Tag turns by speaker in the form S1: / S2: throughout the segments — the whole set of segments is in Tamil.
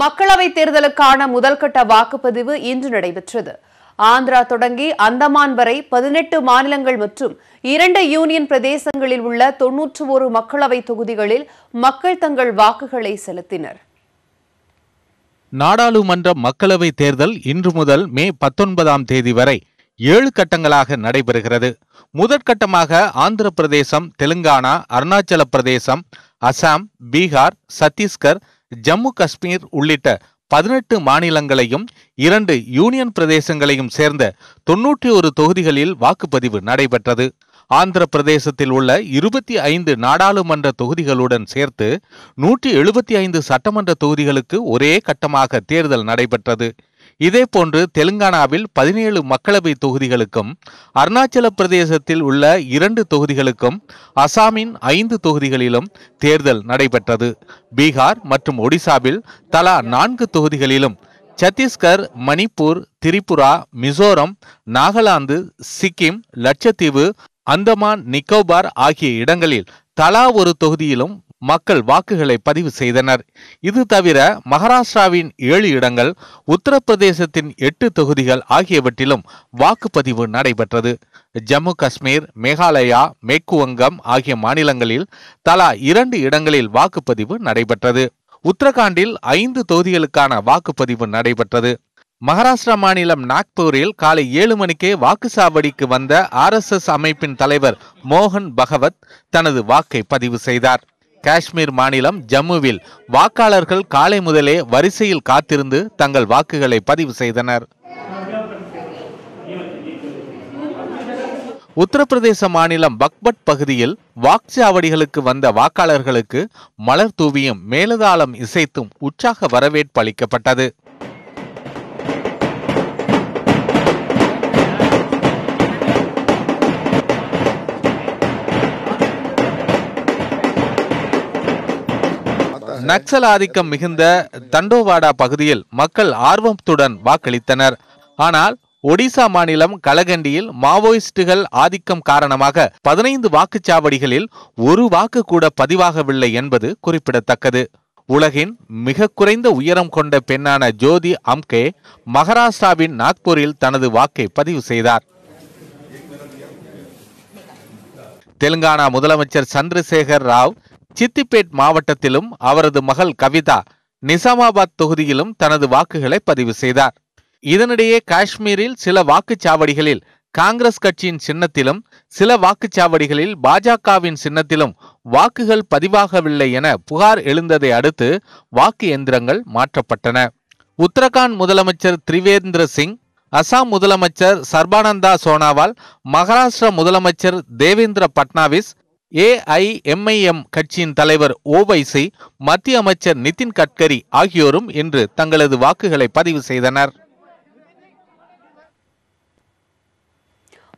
S1: மக்களவைத் தேர்தலுக்கான முதல்கட்ட வாக்குப்பதிவு இன்று நடைபெற்றது. ஆந்திரா தொடங்கி அந்தமான் வரை 18 மாநிலங்கள் மற்றும் 2 யூனியன் பிரதேசங்களில் உள்ள 91 மக்களவை தொகுதிகளில் மக்கள் தங்கள் வாக்குகளை செலுத்தினர்.
S2: நாடாளுமன்ற மக்களவை தேர்தல் இன்று முதல் மே 19ஆம் தேதி வரை 7 கட்டங்களாக நடைபெறுகிறது. முதற்கட்டமாக ஆந்திர பிரதேசம், தெலுங்கானா, அருணாச்சல பிரதேசம், அசாம், பீகார், சத்தீஸ்கர், ஜம்மு காஷ்மீர் உள்ளிட்ட 18 மாநிலங்களையும் 2 யூனியன் பிரதேசங்களையும் சேர்ந்த 91 தொகுதிகளில் வாக்குப்பதிவு நடைபெற்றது. ஆந்திர பிரதேசத்தில் உள்ள 25 நாடாளுமன்ற தொகுதிகளுடன் சேர்த்து 175 சட்டமன்ற தொகுதிகளுக்கு ஒரே கட்டமாக தேர்தல் நடைபெற்றது. இதேபோன்று தெலுங்கானாவில் 17 மக்களவை தொகுதிகளுக்கும், அருணாச்சல பிரதேசத்தில் உள்ள 2 தொகுதிகளுக்கும், அசாமின் 5 தொகுதிகளிலும் தேர்தல் நடைபெற்றது. பீகார் மற்றும் ஒடிசாவில் தலா 4 தொகுதிகளிலும், சத்தீஸ்கர், மணிப்பூர், திரிபுரா, மிசோரம், நாகாலாந்து, சிக்கிம், லட்சத்தீவு, அந்தமான் நிக்கோபார் ஆகிய இடங்களில் தலா ஒரு தொகுதியிலும் மக்கள் வாக்குகளை பதிவு செய்தனர். இது தவிர மகாராஷ்டிராவின் 7 இடங்கள், உத்தரப்பிரதேசத்தின் 8 தொகுதிகள் ஆகியவற்றிலும் வாக்குப்பதிவு நடைபெற்றது. ஜம்மு காஷ்மீர், மேகாலயா, மேற்கு வங்கம் ஆகிய மாநிலங்களில் தலா 2 இடங்களில் வாக்குப்பதிவு நடைபெற்றது. உத்தரகாண்டில் 5 தொகுதிகளுக்கான வாக்குப்பதிவு நடைபெற்றது. மகாராஷ்டிரா மாநிலம் நாக்பூரில் காலை 7 மணிக்கே வாக்குச்சாவடிக்கு வந்த RSS அமைப்பின் தலைவர் மோகன் பகவத் தனது வாக்கை பதிவு செய்தார். காஷ்மீர் மாநிலம் ஜம்முவில் வாக்காளர்கள் காலை முதலே வரிசையில் காத்திருந்து தங்கள் வாக்குகளை பதிவு செய்தனர். உத்தரப்பிரதேச மாநிலம் பக்பட் பகுதியில் வாக்குச்சாவடிகளுக்கு வந்த வாக்காளர்களுக்கு மலர் தூவியும் மேலதாளம் இசைத்தும் உற்சாக வரவேற்பு அளிக்கப்பட்டது. நக்சல் ஆதிக்கம் மிகுந்த தண்டோவாடா பகுதியில் மக்கள் ஆர்வத்துடன் வாக்களித்தனர். ஆனால் ஒடிசா மாநிலம் கலகண்டியில் மாவோயிஸ்டுகள் ஆதிக்கம் காரணமாக 15 வாக்குச்சாவடிகளில் ஒரு வாக்கு கூட பதிவாகவில்லை என்பது குறிப்பிடத்தக்கது. உலகின் மிக குறைந்த உயரம் கொண்ட பெண்ணான ஜோதி அம்கே மகாராஷ்டிராவின் நாக்பூரில் தனது வாக்கை பதிவு செய்தார். தெலுங்கானா முதலமைச்சர் சந்திரசேகர் ராவ் சித்திபேட் மாவட்டத்திலும், அவரது மகள் கவிதா நிசாமாபாத் தொகுதியிலும் தனது வாக்குகளை பதிவு செய்தார். இதனிடையே காஷ்மீரில் சில வாக்குச்சாவடிகளில் காங்கிரஸ் கட்சியின் சின்னத்திலும், சில வாக்குச்சாவடிகளில் பாஜகவின் சின்னத்திலும் வாக்குகள் பதிவாகவில்லை என புகார் எழுந்ததை அடுத்து வாக்கு எந்திரங்கள் மாற்றப்பட்டன. உத்தரகாண்ட் முதலமைச்சர் திரிவேந்திர சிங், அசாம் முதலமைச்சர் சர்பானந்தா சோனாவால், மகாராஷ்டிரா முதலமைச்சர் தேவேந்திர பட்னாவிஸ், AIMIM கட்சியின் தலைவர் ஓவைசி, மத்திய அமைச்சர் நிதின் கட்கரி ஆகியோரும் இன்று தங்களது வாக்குகளை பதிவு செய்தனர்.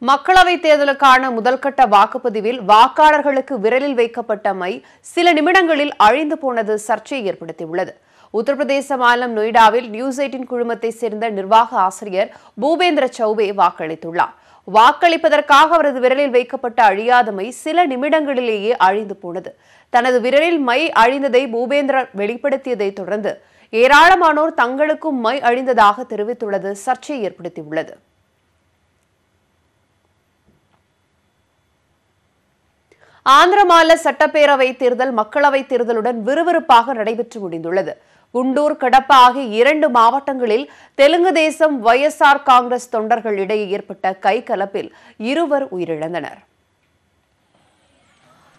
S1: மக்களவைத் தேர்தலுக்கான முதல்கட்ட வாக்குப்பதிவில் வாக்காளர்களுக்கு விரலில் வைக்கப்பட்ட மை சில நிமிடங்களில் அழிந்து போனது சர்ச்சையை ஏற்படுத்தியுள்ளது. உத்தரப்பிரதேச மாநிலம் நொய்டாவில் நியூஸ் 18 குழுமத்தை சேர்ந்த நிர்வாக ஆசிரியர் பூபேந்திர சௌபே வாக்களித்துள்ளார். வாக்களிப்பதற்காக அவரது விரலில் வைக்கப்பட்ட அழியாத மை சில நிமிடங்களிலேயே அழிந்து போனது. தனது விரலில் மை அழிந்ததை பூபேந்திர வெளிப்படுத்தியதை தொடர்ந்து ஏராளமானோர் தங்களுக்கும் மை அழிந்ததாக தெரிவித்துள்ளது சர்ச்சையை ஏற்படுத்தியுள்ளது. ஆந்திர மாநில சட்டப்பேரவை தேர்தல் மக்களவைத் தேர்தலுடன் விறுவிறுப்பாக நடைபெற்று முடிந்துள்ளது. குண்டூர், கடப்பா ஆகிய 2 மாவட்டங்களில் தெலுங்கு தேசம், YSR காங்கிரஸ் தொண்டர்கள் இடையே ஏற்பட்ட கைகலப்பில் 2 உயிரிழந்தனர்.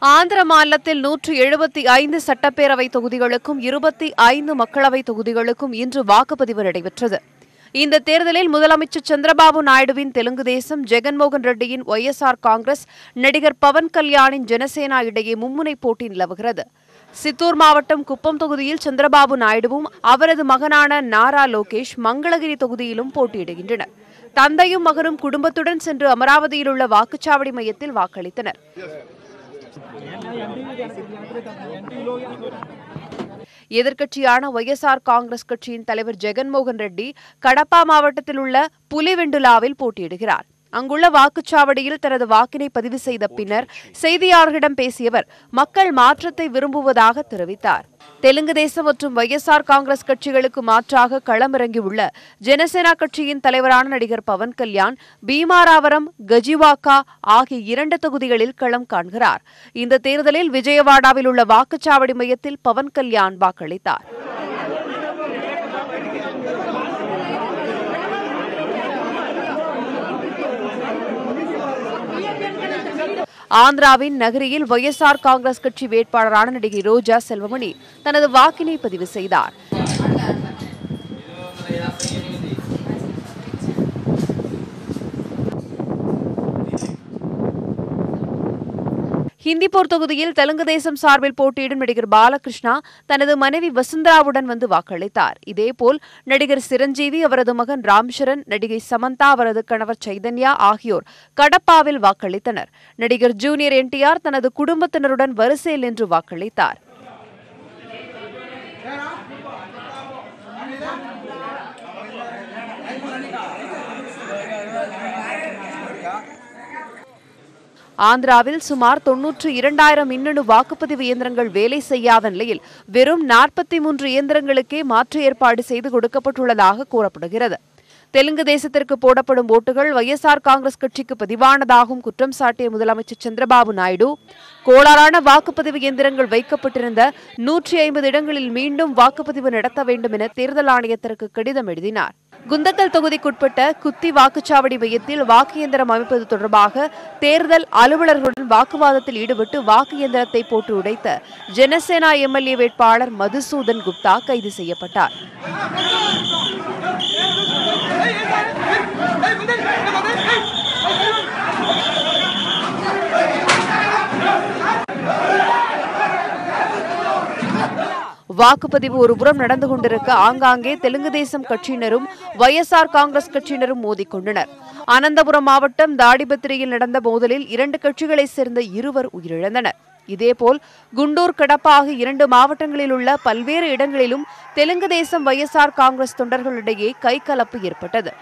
S1: ஆந்திர மாநிலத்தில் 175 சட்டப்பேரவை தொகுதிகளுக்கும் 25 மக்களவை தொகுதிகளுக்கும் இன்று வாக்குப்பதிவு நடைபெற்றது. இந்த தேர்தலில் முதலமைச்சர் சந்திரபாபு நாயுடுவின் தெலுங்கு தேசம், ஜெகன்மோகன் ரெட்டியின் YSR காங்கிரஸ், நடிகர் பவன் கல்யாணின் ஜனசேனா இடையே மும்முனை போட்டி நிலவுகிறது. சித்தூர் மாவட்டம் குப்பம் தொகுதியில் சந்திரபாபு நாயுடுவும் அவரது மகனான நாரா லோகேஷ் மங்களகிரி தொகுதியிலும் போட்டியிடுகின்றனர். தந்தையும் மகனும் குடும்பத்துடன் சென்று அமராவதியில் உள்ள வாக்குச்சாவடி மையத்தில் வாக்களித்தனர். எதிர்க்கட்சியான YSR காங்கிரஸ் கட்சியின் தலைவர் ஜெகன்மோகன் ரெட்டி கடப்பா மாவட்டத்தில் உள்ள புலிவெண்டுலாவில் போட்டியிடுகிறார். அங்குள்ள வாக்குச்சாவடியில் தனது வாக்கினை பதிவு செய்த பின்னர் செய்தியாளர்களிடம் பேசிய அவர் மக்கள் மாற்றத்தை விரும்புவதாக தெரிவித்தார். தெலுங்கு தேசம் மற்றும் வைஎஸ்ஆர் காங்கிரஸ் கட்சிகளுக்கு மாற்றாக களமிறங்கியுள்ள ஜனசேனா கட்சியின் தலைவரான நடிகர் பவன் கல்யாண் பீமாராவரம், கஜிவாக்கா ஆகிய 2 தொகுதிகளில் களம் காண்கிறார். இந்த தேர்தலில் விஜயவாடாவில் உள்ள வாக்குச்சாவடி மையத்தில் பவன் கல்யாண் வாக்களித்தார். ஆந்திராவின் நகரியில் வைஎஸ்ஆர் காங்கிரஸ் கட்சி வேட்பாளரான நடிகை ரோஜா செல்வமணி தனது வாக்கினை பதிவு செய்தார். ஹிந்திப்பூர் தொகுதியில் தெலுங்கு தேசம் சார்பில் போட்டியிடும் நடிகர் பாலகிருஷ்ணா தனது மனைவி வசுந்தராவுடன் வந்து வாக்களித்தார். இதேபோல் நடிகர் சிரஞ்சீவி, அவரது மகன் ராம்சரண், நடிகை சமந்தா, அவரது கணவர் சைதன்யா ஆகியோர் கடப்பாவில் வாக்களித்தனர். நடிகர் ஜூனியர் NTR தனது குடும்பத்தினருடன் வரிசையில் நின்று வாக்களித்தார். ஆந்திராவில் சுமார் 92,000 மின்னணு வாக்குப்பதிவு இயந்திரங்கள் வேலை செய்யாத நிலையில் வெறும் 43 இயந்திரங்களுக்கே மாற்று ஏற்பாடு செய்து கொடுக்கப்பட்டுள்ளதாக கூறப்படுகிறது. தெலுங்கு தேசத்திற்கு போடப்படும் ஓட்டுகள் வைஎஸ்ஆர் காங்கிரஸ் கட்சிக்கு பதிவானதாகவும் குற்றம் சாட்டிய முதலமைச்சர் சந்திரபாபு நாயுடு கோளாறான வாக்குப்பதிவு இயந்திரங்கள் வைக்கப்பட்டிருந்த 150 இடங்களில் மீண்டும் வாக்குப்பதிவு நடத்த வேண்டும் என தேர்தல் ஆணையத்திற்கு கடிதம் எழுதினார். குந்தக்கல் தொகுதிக்குட்பட்ட குத்தி வாக்குச்சாவடி மையத்தில் வாக்கு இயந்திரம் அமைப்பது தொடர்பாக தேர்தல் அலுவலர்களுடன் வாக்குவாதத்தில் ஈடுபட்டு வாக்கு இயந்திரத்தை போட்டு உடைத்த ஜனசேனா MLA வேட்பாளர் மதுசூதன் குப்தா கைது செய்யப்பட்டார். வாக்குப்பதிவு ஒருபுறம் நடந்து கொண்டிருக்க ஆங்காங்கே தெலுங்கு தேசம் கட்சியினரும் வைஎஸ்ஆர் காங்கிரஸ் கட்சியினரும் மோதிக்கொண்டனர். அனந்தபுரம் மாவட்டம் தாடிபத்திரியில் நடந்த மோதலில் 2 கட்சிகளைச் சேர்ந்த 2 உயிரிழந்தனர். இதேபோல் குண்டூர், கடப்பா ஆகிய 2 மாவட்டங்களில் உள்ள பல்வேறு இடங்களிலும் தெலுங்கு தேசம் வைஎஸ்ஆர் காங்கிரஸ் தொண்டர்களிடையே கைகலப்பு ஏற்பட்டது.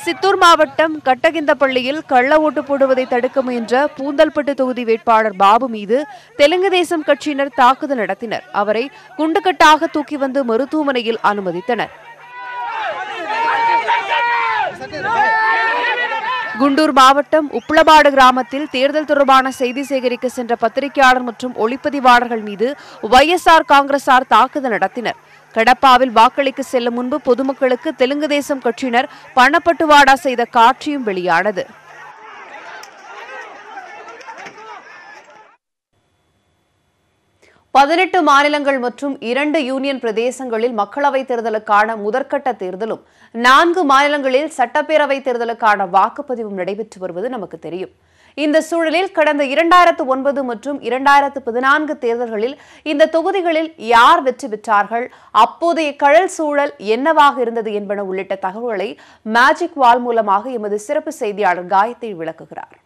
S1: சித்தூர் மாவட்டம் கட்டகிந்தப்பள்ளியில் கள்ள ஓட்டு போடுவதை தடுக்க முயன்ற பூந்தல்பட்டு தொகுதி வேட்பாளர் பாபு மீது தெலுங்கு தேசம் கட்சியினர் தாக்குதல் நடத்தினர். அவரை குண்டுகட்டாக தூக்கி வந்து மருத்துவமனையில் அனுமதித்தனர். குண்டூர் மாவட்டம் உப்பளபாடு கிராமத்தில் தேர்தல் தொடர்பான செய்தி சேகரிக்க சென்ற பத்திரிகையாளர் மற்றும் ஒளிப்பதிவாளர்கள் மீது வைஎஸ்ஆர் காங்கிரசார் தாக்குதல் நடத்தினர். கடப்பாவில் வாக்களிக்க செல்லும் முன்பு பொதுமக்களுக்கு தெலுங்கு தேசம் கட்சியினர் பணப்பட்டுவாடா செய்த காட்சியும் வெளியானது. பதினெட்டு மாநிலங்கள் மற்றும் 2 யூனியன் பிரதேசங்களில் மக்களவைத் தேர்தலுக்கான முதற்கட்ட தேர்தலும் 4 மாநிலங்களில் சட்டப்பேரவைத் தேர்தலுக்கான வாக்குப்பதிவும் நடைபெற்று வருவது நமக்கு தெரியும். இந்த சூழலில் கடந்த 2009 மற்றும் 2014 தேர்தல்களில் இந்த தொகுதிகளில் யார் வெற்றி பெற்றார்கள், அப்போதைய கள சூழல் என்னவாக இருந்தது என்பன உள்ளிட்ட தகவல்களை மேஜிக் வால் மூலமாக எமது சிறப்பு செய்தியாளர் காயத்ரி விளக்குகிறார்.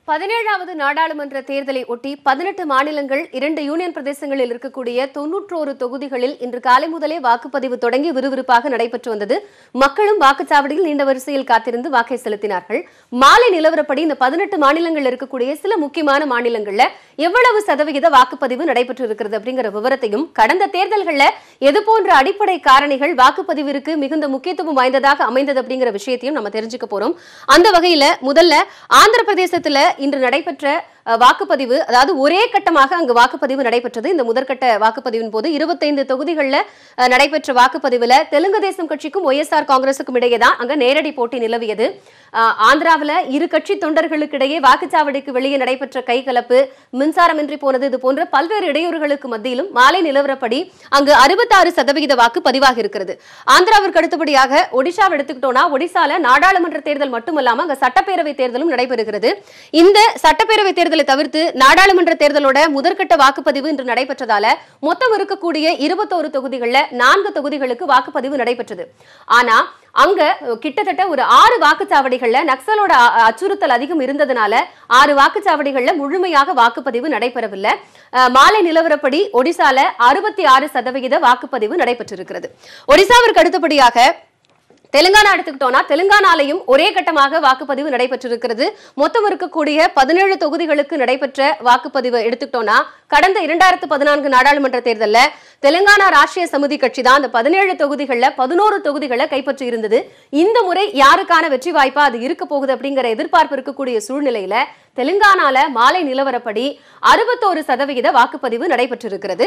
S3: 17வது நாடாளுமன்ற தேர்தலை ஒட்டி 18 மாநிலங்கள் 2 யூனியன் பிரதேசங்களில் இருக்கக்கூடிய 91 தொகுதிகளில் இன்று காலை முதலே வாக்குப்பதிவு தொடங்கி விறுவிறுப்பாக நடைபெற்று வந்தது. மக்களும் வாக்குச்சாவடியில் நீண்ட வரிசையில் காத்திருந்து வாக்கை செலுத்தினார்கள். மாலை நிலவரப்படி இந்த 18 மாநிலங்கள் இருக்கக்கூடிய சில முக்கியமான மாநிலங்கள்ல எவ்வளவு சதவிகித வாக்குப்பதிவு நடைபெற்று இருக்கிறது அப்படிங்கிற விவரத்தையும், கடந்த தேர்தல்கள்ல எது போன்ற அடிப்படை காரணிகள் வாக்குப்பதிவிற்கு மிகுந்த முக்கியத்துவம் வாய்ந்ததாக அமைந்தது அப்படிங்கிற விஷயத்தையும் நம்ம தெரிஞ்சுக்க போறோம். அந்த வகையில முதல்ல ஆந்திர பிரதேசத்துல இன்று நடைபெற்ற வாக்குப்பதிவு, அதாவது ஒரே கட்டமாக அங்கு வாக்குப்பதிவு நடைபெற்றது. இந்த முதற்கட்ட வாக்குப்பதிவின் போது 25 தொகுதிகளில் நடைபெற்ற வாக்குப்பதிவுல தெலுங்கு தேசம் கட்சிக்கும் ஒய்எஸ்ஆர் காங்கிரசுக்கும் இடையே தான் அங்க நேரடி போட்டி நிலவியது. ஆந்திராவில் 2 கட்சி தொண்டர்களுக்கு இடையே வாக்குச்சாவடிக்கு வெளியே நடைபெற்ற கைகலப்பு, மின்சாரமின்றி போனது, இது போன்ற பல்வேறு இடையூறுகளுக்கு மத்தியிலும் மாலை நிலவரப்படி அங்கு 66% வாக்கு பதிவாக இருக்கிறது. ஆந்திராவிற்கு அடுத்தபடியாக ஒடிஷாவை எடுத்துக்கிட்டோம்னா, ஒடிசால நாடாளுமன்ற தேர்தல் மட்டுமல்லாம அங்க சட்டப்பேரவை தேர்தலும் நடைபெறுகிறது. இந்த சட்டப்பேரவை தேர்தலை தவிர்த்து நாடாளுமன்ற தேர்தலோட முதற்கட்ட வாக்குப்பதிவு இன்று நடைபெற்றதால மொத்தம் இருக்கக்கூடிய 21 தொகுதிகளில் 4 தொகுதிகளுக்கு வாக்குப்பதிவு நடைபெற்றது. ஆனா அங்க கிட்டத்தட்ட ஒரு 6 வாக்குச்சாவடிகள்ல நக்சலோட அச்சுறுத்தல் அதிகம் இருந்ததுனால 6 வாக்குச்சாவடிகள்ல முழுமையாக வாக்குப்பதிவு நடைபெறவில்லை. மாலை நிலவரப்படி ஒடிசால 66% வாக்குப்பதிவு நடைபெற்றிருக்கிறது. ஒடிசாவிற்கு அடுத்தபடியாக தெலுங்கானா எடுத்துக்கிட்டோம்னா தெலுங்கானாலையும் ஒரே கட்டமாக வாக்குப்பதிவு நடைபெற்றிருக்கிறது. மொத்தம் இருக்கக்கூடிய 17 தொகுதிகளுக்கு நடைபெற்ற வாக்குப்பதிவு எடுத்துக்கிட்டோம்னா கடந்த 2014 நாடாளுமன்ற தேர்தலில் தெலுங்கானா ராஷ்டிரிய சமிதி கட்சி தான் அந்த 17 தொகுதிகளில் 11 தொகுதிகளை கைப்பற்றி இருந்தது. இந்த முறை யாருக்கான வெற்றி வாய்ப்பா அது இருக்க போகுது அப்படிங்கிற எதிர்பார்ப்பு இருக்கக்கூடிய சூழ்நிலையில தெலுங்கானால மாலை நிலவரப்படி 61% வாக்குப்பதிவு நடைபெற்றிருக்கிறது.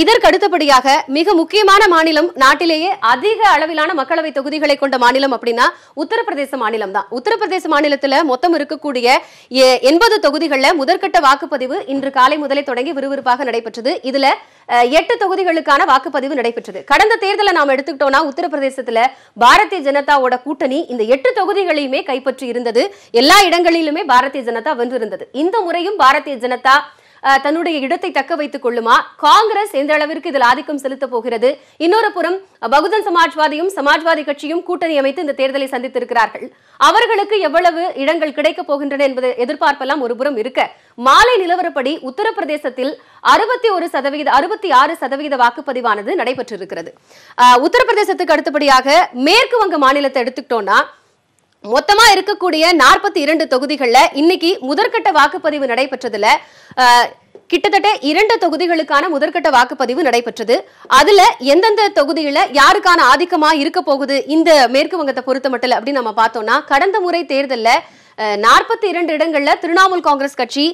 S3: இதற்கு அடுத்தபடியாக மிக முக்கியமான மாநிலம், நாட்டிலேயே அதிக அளவிலான மக்களவை தொகுதிகளை கொண்ட மாநிலம் அப்படின்னா உத்தரப்பிரதேச மாநிலம் தான். உத்தரப்பிரதேச மாநிலத்தில் மொத்தம் இருக்கக்கூடிய 80 தொகுதிகளில் முதற்கட்ட வாக்குப்பதிவு இன்று காலை முதலே தொடங்கி விறுவிறுப்பாக நடைபெற்றது. இதுல 8 தொகுதிகளுக்கான வாக்குப்பதிவு நடைபெற்றது. கடந்த தேர்தலை நாம் எடுத்துக்கிட்டோம்னா உத்தரப்பிரதேசத்துல பாரதிய ஜனதாவோட கூட்டணி இந்த 8 தொகுதிகளையுமே கைப்பற்றி இருந்தது. எல்லா இடங்களிலுமே பாரதிய ஜனதா வென்றிருந்தது. இந்த முறையும் பாரதிய ஜனதா தன்னுடைய இடத்தை தக்க வைத்துக் கொள்ளுமா? காங்கிரஸ் எந்த அளவிற்கு இதில் ஆதிக்கம் செலுத்த போகிறது? இன்னொரு புறம் பகுஜன் சமாஜ்வாதியும் சமாஜ்வாதி கட்சியும் கூட்டணி அமைத்து இந்த தேர்தலை சந்தித்திருக்கிறார்கள். அவர்களுக்கு எவ்வளவு இடங்கள் கிடைக்க போகின்றன என்பது எதிர்பார்ப்பெல்லாம் ஒரு புறம் இருக்க, மாலை நிலவரப்படி உத்தரப்பிரதேசத்தில் 66% வாக்குப்பதிவானது நடைபெற்றிருக்கிறது. உத்தரப்பிரதேசத்துக்கு அடுத்தபடியாக மேற்கு வங்க மாநிலத்தை எடுத்துக்கிட்டோம்னா மொத்தமா இருக்கக்கூடிய 42 தொகுதிகள்ல இன்னைக்கு முதற்கட்ட வாக்குப்பதிவு நடைபெற்றதுல கிட்டத்தட்ட 2 தொகுதிகளுக்கான முதற்கட்ட வாக்குப்பதிவு நடைபெற்றது. அதுல எந்தெந்த தொகுதியில யாருக்கான ஆதிக்கமா இருக்க போகுது இந்த மேற்கு வங்கத்தை பொறுத்த மட்டும் அப்படின்னு நம்ம பார்த்தோம்னா கடந்த முறை தேர்தல்ல 42 இடங்கள்ல திரிணாமுல் காங்கிரஸ் கட்சி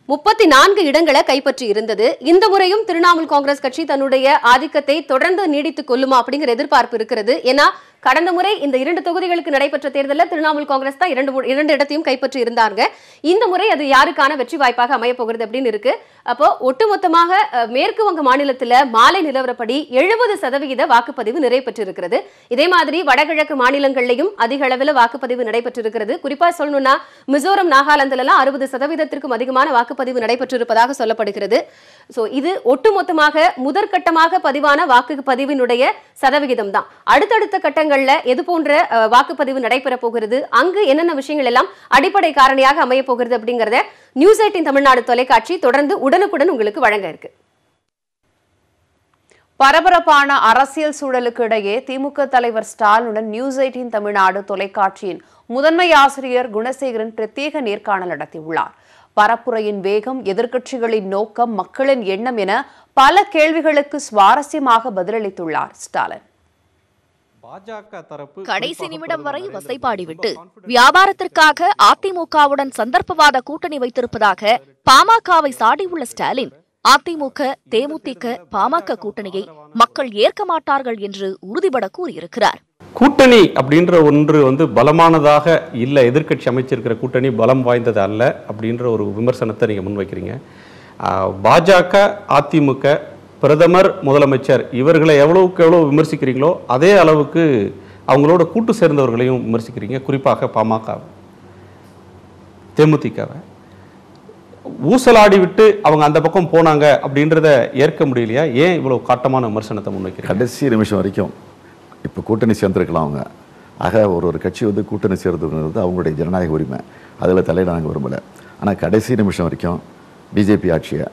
S3: 34 இடங்களை கைப்பற்றி இருந்தது. இந்த முறையும் திரிணாமுல் காங்கிரஸ் கட்சி தன்னுடைய ஆதிக்கத்தை தொடர்ந்து நீடித்துக் கொள்ளுமா அப்படிங்கிற எதிர்பார்ப்பு இருக்கிறது. ஏன்னா கடந்த முறை இந்த 2 தொகுதிகளுக்கு நடைபெற்ற தேர்தலில் திரிணாமுல் காங்கிரஸ் தான் 2 இடத்தையும் கைப்பற்றி இருந்தாங்க. இந்த முறை அது யாருக்கான வெற்றி வாய்ப்பாக அமைய போகிறது அப்படின்னு இருக்கு. அப்போ ஒட்டுமொத்தமாக மேற்கு வங்க மாநிலத்தில் மாலை நிலவரப்படி 70% வாக்குப்பதிவு நிறைவேற்றிருக்கிறது. இதே மாதிரி வடகிழக்கு மாநிலங்களிலும் அதிக அளவில் வாக்குப்பதிவு நடைபெற்றிருக்கிறது. குறிப்பா சொல்லணும்னா மிசோரம், நாகாலாந்துல 60%க்கும் அதிகமான வாக்குப்பதிவு நடைபெற்றிருப்பதாக சொல்லப்படுகிறது. சோ இது ஒட்டுமொத்தமாக முதற்கட்டமாக பதிவான வாக்குப்பதிவினுடைய சதவிகிதம் தான். அடுத்தடுத்த கட்டங்கள்ல எது போன்ற வாக்குப்பதிவு நடைபெற போகிறது, அங்கு என்னென்ன விஷயங்கள் எல்லாம் அடிப்படை காரணியாக அமைய போகிறது அப்படிங்கறத நியூஸ் 18 தமிழ்நாடு தொலைக்காட்சி தொடர்ந்து உடனுக்குடன் உங்களுக்கு வழங்க இருக்கு.
S1: பரபரப்பான அரசியல் சூழலுக்கு இடையே திமுக தலைவர் ஸ்டாலினுடன் நியூஸ் 18 தமிழ்நாடு தொலைக்காட்சியின் முதன்மை ஆசிரியர் குணசேகரன் பிரத்யேக நேர்காணல் நடத்தியுள்ளார். பரப்புரையின் வேகம், எதிர்க்கட்சிகளின் நோக்கம், மக்களின் எண்ணம் என பல கேள்விகளுக்கு சுவாரஸ்யமாக பதிலளித்துள்ளார் ஸ்டாலின்.
S4: கடைசி நிமிடம் வரை வசைபாடிவிட்டு வியாபாரத்திற்காக அதிமுகவுடன் சந்தர்ப்பவாத கூட்டணி வைத்திருப்பதாக பாமகவை சாடியுள்ள ஸ்டாலின், அதிமுக, தேமுதிக, பாமக கூட்டணியை மக்கள் ஏற்க மாட்டார்கள் என்று உறுதிபட கூறியிருக்கிறார்.
S5: கூட்டணி அப்படின்ற ஒன்று பலமானதாக இல்லை, எதிர்க்கட்சி அமைச்சிருக்கிற கூட்டணி பலம் வாய்ந்தது அல்ல அப்படின்ற ஒரு விமர்சனத்தை நீங்கள் முன்வைக்கிறீங்க. பாஜக, அதிமுக, பிரதமர், முதலமைச்சர் இவர்களை எவ்வளவுக்கு எவ்வளோ விமர்சிக்கிறீங்களோ அதே அளவுக்கு அவங்களோட கூட்டு சேர்ந்தவர்களையும் விமர்சிக்கிறீங்க. குறிப்பாக பாமக, தேமுதிகவை ஊசலாடி விட்டு அவங்க அந்த பக்கம் போனாங்க அப்படின்றத ஏற்க முடியலையா? ஏன் இவ்வளவு காட்டமான விமர்சனத்தை முன்வைக்கிறீங்க?
S6: கடைசி நிமிஷம் வரைக்கும் இப்போ கூட்டணி சேர்ந்துருக்கலாம் அவங்க. ஆக ஒரு கட்சி கூட்டணி சேர்ந்துங்கிறது அவங்களுடைய ஜனநாயக உரிமை, அதில் தலையிட நாங்கள் விரும்பலை. ஆனால் கடைசி நிமிஷம் வரைக்கும் பிஜேபி ஆட்சியை,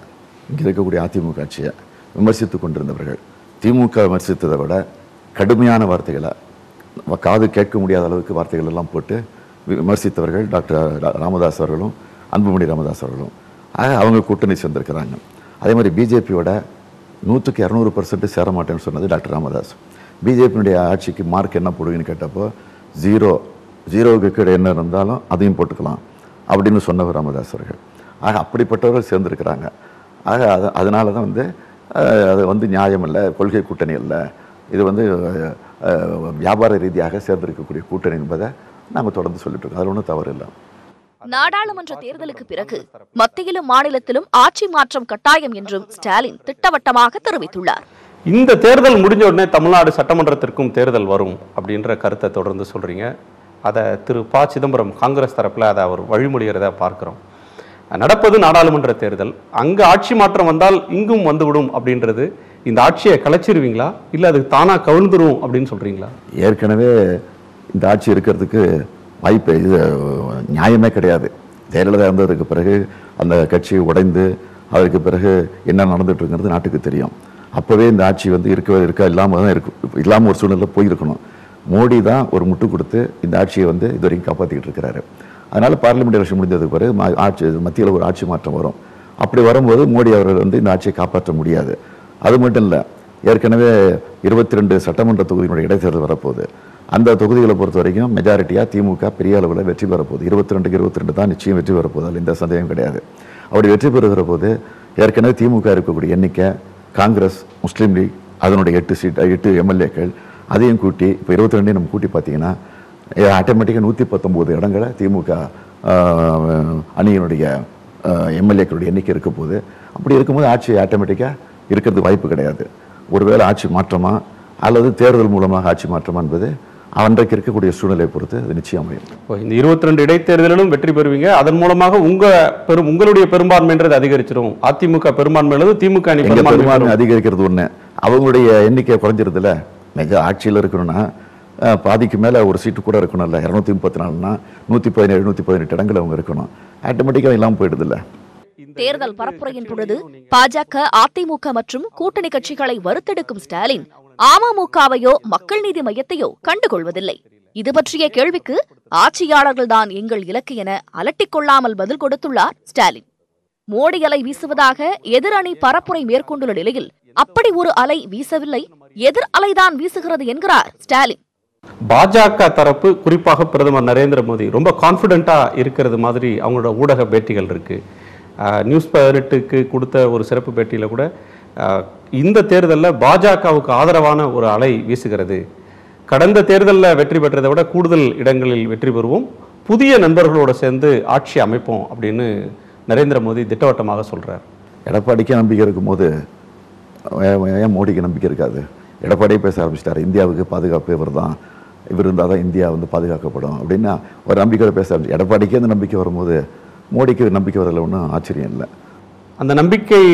S6: இங்கே இருக்கக்கூடிய அதிமுக ஆட்சியை விமர்சித்து கொண்டிருந்தவர்கள், திமுக விமர்சித்ததை விட கடுமையான வார்த்தைகளை, காது கேட்க முடியாத அளவுக்கு வார்த்தைகள் எல்லாம் போட்டு விமர்சித்தவர்கள் டாக்டர் ராமதாஸ் அவர்களும் அன்புமணி ராமதாஸ் அவர்களும். ஆக அவங்க கூட்டணி சேர்ந்திருக்கிறாங்க. அதே மாதிரி பிஜேபியோட 100க்கு 200% சேர மாட்டேன்னு சொன்னது டாக்டர் ராமதாஸ். பிஜேபியினுடைய ஆட்சிக்கு மார்க் என்ன போடுவீங்கன்னு கேட்டப்போ 0க்கு கீழே என்ன இருந்தாலும் அதையும் போட்டுக்கலாம் அப்படின்னு சொன்னவர் ராமதாஸ் அவர்கள். ஆக அப்படிப்பட்டவர்கள் சேர்ந்துருக்கிறாங்க. ஆக அதனால தான் அது நியாயம் இல்லை, கொள்கை கூட்டணி இல்லை, இது வியாபார ரீதியாக சேர்ந்திருக்கக்கூடிய கூட்டணி என்பதை நாங்கள் தொடர்ந்து சொல்லிட்டு இருக்கோம். அதில் ஒன்றும் தவறு இல்லை.
S4: நாடாளுமன்ற தேர்தலுக்கு பிறகு மத்தியிலும் மாநிலத்திலும் ஆட்சி மாற்றம் கட்டாயம் என்றும் ஸ்டாலின் திட்டவட்டமாக தெரிவித்துள்ளார்.
S5: இந்த தேர்தல் முடிஞ்ச உடனே தமிழ்நாடு சட்டமன்றத்திற்கும் தேர்தல் வரும் அப்படின்ற கருத்தை தொடர்ந்து சொல்றீங்க. அதை திரு ப. சிதம்பரம் காங்கிரஸ் தரப்பில் அதை அவர் வழிமொழிகிறத பார்க்கிறோம். நடப்பது நாடாளுமன்ற தேர்தல், அங்கு ஆட்சி மாற்றம் வந்தால் இங்கும் வந்துவிடும் அப்படின்றது இந்த ஆட்சியை கலைச்சிருவீங்களா இல்லை அது தானாக கவிழ்ந்துரும் அப்படின்னு சொல்கிறீங்களா?
S6: ஏற்கனவே இந்த ஆட்சி இருக்கிறதுக்கு வாய்ப்பு இது நியாயமே கிடையாது. ஜெயலலிதா இருந்ததுக்கு பிறகு அந்த கட்சி உடைந்து அதற்கு பிறகு என்ன நடந்துட்டு இருக்கிறது நாட்டுக்கு தெரியும். அப்போவே இந்த ஆட்சி வந்து இருக்கா இல்லாமல் தான் இல்லாமல் ஒரு சூழ்நிலை போயிருக்கணும். மோடி தான் ஒரு முட்டு கொடுத்து இந்த ஆட்சியை வந்து இது வரைக்கும் காப்பாற்றிக்கிட்டு இருக்கிறாரு. அதனால் பார்லிமெண்ட் எலெக்ஷன் முடிஞ்சதுக்கு பிறகு மத்தியில் ஒரு ஆட்சி மாற்றம் வரும். அப்படி வரும்போது மோடி அவர்கள் வந்து இந்த ஆட்சியை காப்பாற்ற முடியாது. அது மட்டும் இல்லை, ஏற்கனவே 22 சட்டமன்ற தொகுதியினுடைய இடைத்தேர்தல் வரப்போகுது. அந்த தொகுதிகளை பொறுத்த வரைக்கும் மெஜாரிட்டியாக திமுக பெரிய அளவில் வெற்றி பெறப்போகுது. 22 தான் நிச்சயம் வெற்றி பெறப்போகுது, அதில் எந்த சந்தேகம் கிடையாது. அப்படி வெற்றி பெறுகிற போது ஏற்கனவே திமுக இருக்கக்கூடிய எண்ணிக்கை, காங்கிரஸ், முஸ்லீம் லீக் அதனுடைய 8 எம்எல்ஏக்கள் அதையும் கூட்டி இப்போ 22 நம்ம கூட்டி பார்த்தீங்கன்னா ஆட்டோமேட்டிக்காக 119 இடங்களை திமுக அணியினுடைய எம்எல்ஏக்களுடைய எண்ணிக்கை இருக்க போது. அப்படி இருக்கும்போது ஆட்சி ஆட்டோமேட்டிக்காக இருக்கிறது வாய்ப்பு கிடையாது. ஒருவேளை ஆட்சி மாற்றமா அல்லது தேர்தல் மூலமாக ஆட்சி மாற்றமா என்பது அன்றைக்கு இருக்கக்கூடிய சூழ்நிலையை பொறுத்து அது நிச்சயம் அமையும்.
S5: இந்த 22 இடைத்தேர்தலிலும் வெற்றி பெறுவீங்க. அதன் மூலமாக உங்களுடைய பெரும்பான்மைன்றது அதிகரிச்சிடும். அதிமுக பெரும்பான்மை திமுக பெரும்பான்மை
S6: அதிகரிக்கிறது ஒண்ணு, அவங்களுடைய எண்ணிக்கை குறைஞ்சிருதுல. மெஜா ஆட்சியில் இருக்கணும்னா பாதிக்கு மேல ஒரு சீட்டு கூட இருக்கணும்ல. 234னா 117 118 இடங்கள் அவங்க இருக்கணும். ஆட்டோமேட்டிக்கா இல்லாமல் போயிடுது இல்ல.
S4: தேர்தல் பரப்புரையின் பொழுது பாஜக, அதிமுக மற்றும் கூட்டணி கட்சிகளை வறுத்தெடுக்கும் ஸ்டாலின் அமமுகவையோ மக்கள் நீதி மையத்தையோ கண்டுகொள்வதில்லை. இது பற்றிய கேள்விக்கு ஆட்சியாளர்கள்தான் எங்கள் இலக்கு என அலட்டிக் கொள்ளாமல் பதில் கொடுத்துள்ளார் ஸ்டாலின். மோடி அலை வீசுவதாக எதிர் அணி பரப்புரை மேற்கொண்டுள்ள நிலையில் அப்படி ஒரு அலை வீசவில்லை, எதிர் அலைதான் வீசுகிறது என்கிறார் ஸ்டாலின்.
S5: பாஜக தரப்பு குறிப்பாக பிரதமர் நரேந்திர மோடி ரொம்ப கான்பிடென்ட்டா இருக்கிறது மாதிரி அவங்களோட ஊடக பேட்டிகள் இருக்கு. நியூஸ் 18க்கு கொடுத்த ஒரு சிறப்பு பேட்டியில் கூட இந்த தேர்தலில் பாஜகவுக்கு ஆதரவான ஒரு அலை வீசுகிறது, கடந்த தேர்தலில் வெற்றி பெற்றதை விட கூடுதல் இடங்களில் வெற்றி பெறுவோம், புதிய நண்பர்களோடு சேர்ந்து ஆட்சி அமைப்போம் அப்படின்னு நரேந்திர மோடி திட்டவட்டமாக சொல்றார்.
S6: எடப்பாடிக்கே நம்பிக்கை இருக்கும்போது ஏன் மோடிக்கு நம்பிக்கை இருக்காது? எடப்பாடியே பேச ஆரம்பிச்சிட்டாரு, இந்தியாவுக்கு பாதுகாப்பு இவர் தான், இவர் இருந்தால் தான் இந்தியா வந்து பாதுகாக்கப்படும் அப்படின்னா ஒரு நம்பிக்கையோட பேச ஆரம்பிச்சு. எடப்பாடிக்கே அந்த நம்பிக்கை வரும்போது மோடிக்கு நம்பிக்கை வரல, ஒன்றும் ஆச்சரியம் இல்லை.
S5: அந்த நம்பிக்கை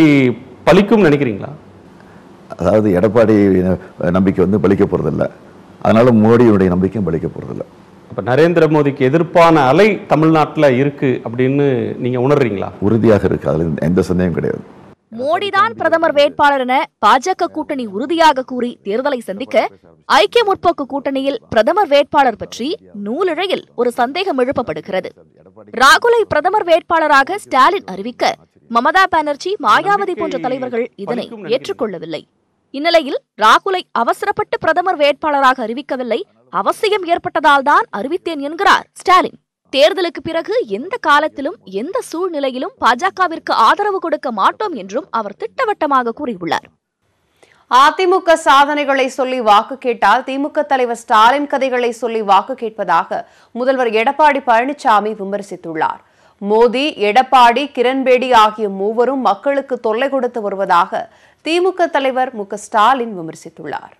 S5: பலிக்கும் நினைக்கிறீங்களா?
S6: அதாவது எடப்பாடி நம்பிக்கை வந்து பலிக்க போறதில்லை, அதனால மோடியுடைய நம்பிக்கையும் பலிக்க போறதில்லை.
S5: அப்ப நரேந்திர மோடிக்கு எதிர்ப்பான அலை தமிழ்நாட்டில் இருக்கு அப்படின்னு நீங்க உணர்றீங்களா?
S6: உறுதியாக இருக்கு, அதுல எந்த சந்தேகம் கிடையாது.
S4: மோடிதான் பிரதமர் வேட்பாளர் என பாஜக கூட்டணி உறுதியாக கூறி தேர்தலை சந்திக்க, ஐக்கிய முற்போக்கு கூட்டணியில் பிரதமர் வேட்பாளர் பற்றி நூலிழையில் ஒரு சந்தேகம் எழுப்பப்படுகிறது. ராகுலை பிரதமர் வேட்பாளராக ஸ்டாலின் அறிவிக்க மமதா பானர்ஜி, மாயாவதி போன்ற தலைவர்கள் இதனை ஏற்றுக்கொள்ளவில்லை. இந்நிலையில் ராகுலை அவசரப்பட்டு பிரதமர் வேட்பாளராக அறிவிக்கவில்லை, அவசியம் ஏற்பட்டதால் தான் அறிவித்தேன் என்கிறார் ஸ்டாலின். தேர்தலுக்கு பிறகு எந்த காலத்திலும் எந்த சூழ்நிலையிலும் பாஜகவிற்கு ஆதரவு கொடுக்க மாட்டோம் என்றும் அவர் திட்டவட்டமாக கூறியுள்ளார்.
S1: அதிமுக சாதனைகளை சொல்லி வாக்கு கேட்டால் திமுக தலைவர் ஸ்டாலின் கதைகளை சொல்லி வாக்கு கேட்பதாக முதல்வர் எடப்பாடி பழனிசாமி விமர்சித்துள்ளார். மோடி, எடப்பாடி, கிரண்பேடி ஆகிய மூவரும் மக்களுக்கு தொல்லை கொடுத்து வருவதாக திமுக தலைவர் மு.க. ஸ்டாலின் விமர்சித்துள்ளார்.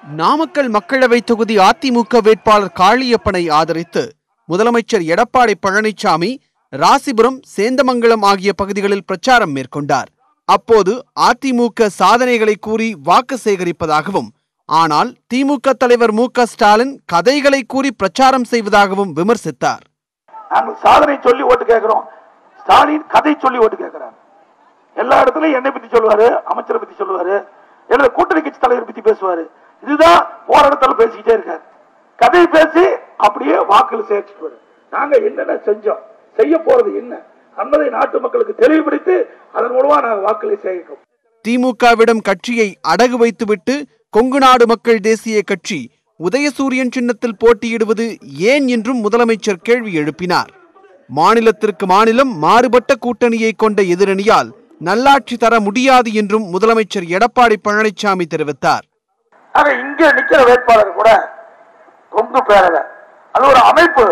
S7: நாமக்கல் மக்களவை தொகுதி அதிமுக வேட்பாளர் காளியப்பனை ஆதரித்து முதலமைச்சர் எடப்பாடி பழனிசாமி ராசிபுரம், சேந்தமங்கலம் ஆகிய பகுதிகளில் பிரச்சாரம் மேற்கொண்டார். அப்போது அதிமுக சாதனைகளை கூறி வாக்கு சேகரிப்பதாகவும், ஆனால் திமுக தலைவர் மு.க. ஸ்டாலின் கதைகளை கூறி பிரச்சாரம் செய்வதாகவும் விமர்சித்தார்.
S8: நாங்கள் சாதனை சொல்லி ஓட்டு கேட்கிறோம், ஸ்டாலின் கதை சொல்லி ஓட்டு கேட்கிறார். எல்லா இடத்துலயும் என்னை பத்தி சொல்லுவாரு, அமைச்சரை பத்தி சொல்லுவாரு, எல்லா கூட்டணி கட்சி தலைவர் பத்தி பேசுவாரு. இதுதான் போற இடத்துல பேசிக்கிட்டே இருக்காரு. கதை பேசி அப்படியே வாக்குகள் சேர்த்துட்டு வரு. நாங்க என்னென்ன செஞ்சோம், செய்ய போறது என்ன என்பதை நாட்டு மக்களுக்கு தெளிவுபடுத்தி அதன் மூலமா நாங்கள் வாக்குகளை சேகரிக்கிறோம்.
S7: திமுகவிடம் கட்சியை அடகு வைத்துவிட்டு கொங்கு நாடு மக்கள் தேசிய கட்சி உதயசூரியன் சின்னத்தில் போட்டியிடுவது ஏன் என்றும் முதலமைச்சர் கேள்வி எழுப்பினார். மாநிலத்திற்கு மாநிலம் மாறுபட்ட கூட்டணியை கொண்ட எதிரணியால் நல்லாட்சி தர முடியாது என்றும் முதலமைச்சர் எடப்பாடி பழனிசாமி தெரிவித்தார்.
S8: இங்க நிக்கிற வேட்பாளர் கூட கொங்கு பேரவை, அது ஒரு அமைப்பு,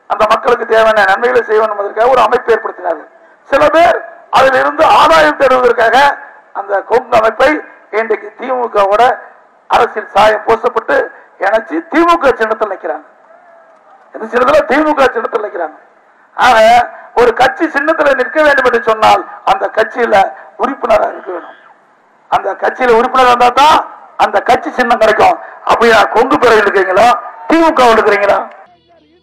S8: அந்த மக்களுக்கு தேவையான நன்மைகளை செய்யணும் என்பதற்காக ஒரு அமைப்பு ஏற்படுத்தினார். சில பேர் அதிலிருந்து ஆதாயம் தேடுவதற்காக அந்த கொங்கு அமைப்பை இன்றைக்கு திமுகவோட அரசியல் சாயம் பூசப்பட்டு இணைச்சு திமுக சின்னத்தில் நிற்கிறாங்க. இந்த சின்னத்தில் திமுக சின்னத்தில் நிற்கிறாங்க. ஆக ஒரு கட்சி சின்னத்தில் நிற்க வேண்டும் என்று சொன்னால் அந்த கட்சியில உறுப்பினராக இருக்க வேணும். அந்த கட்சியில உறுப்பினர் வந்தா தான் அந்த கட்சி சின்னம் கிடைக்கும். அப்படி கொங்கு பிறகு இருக்கிறீங்களா, திமுக இருக்கிறீங்களா?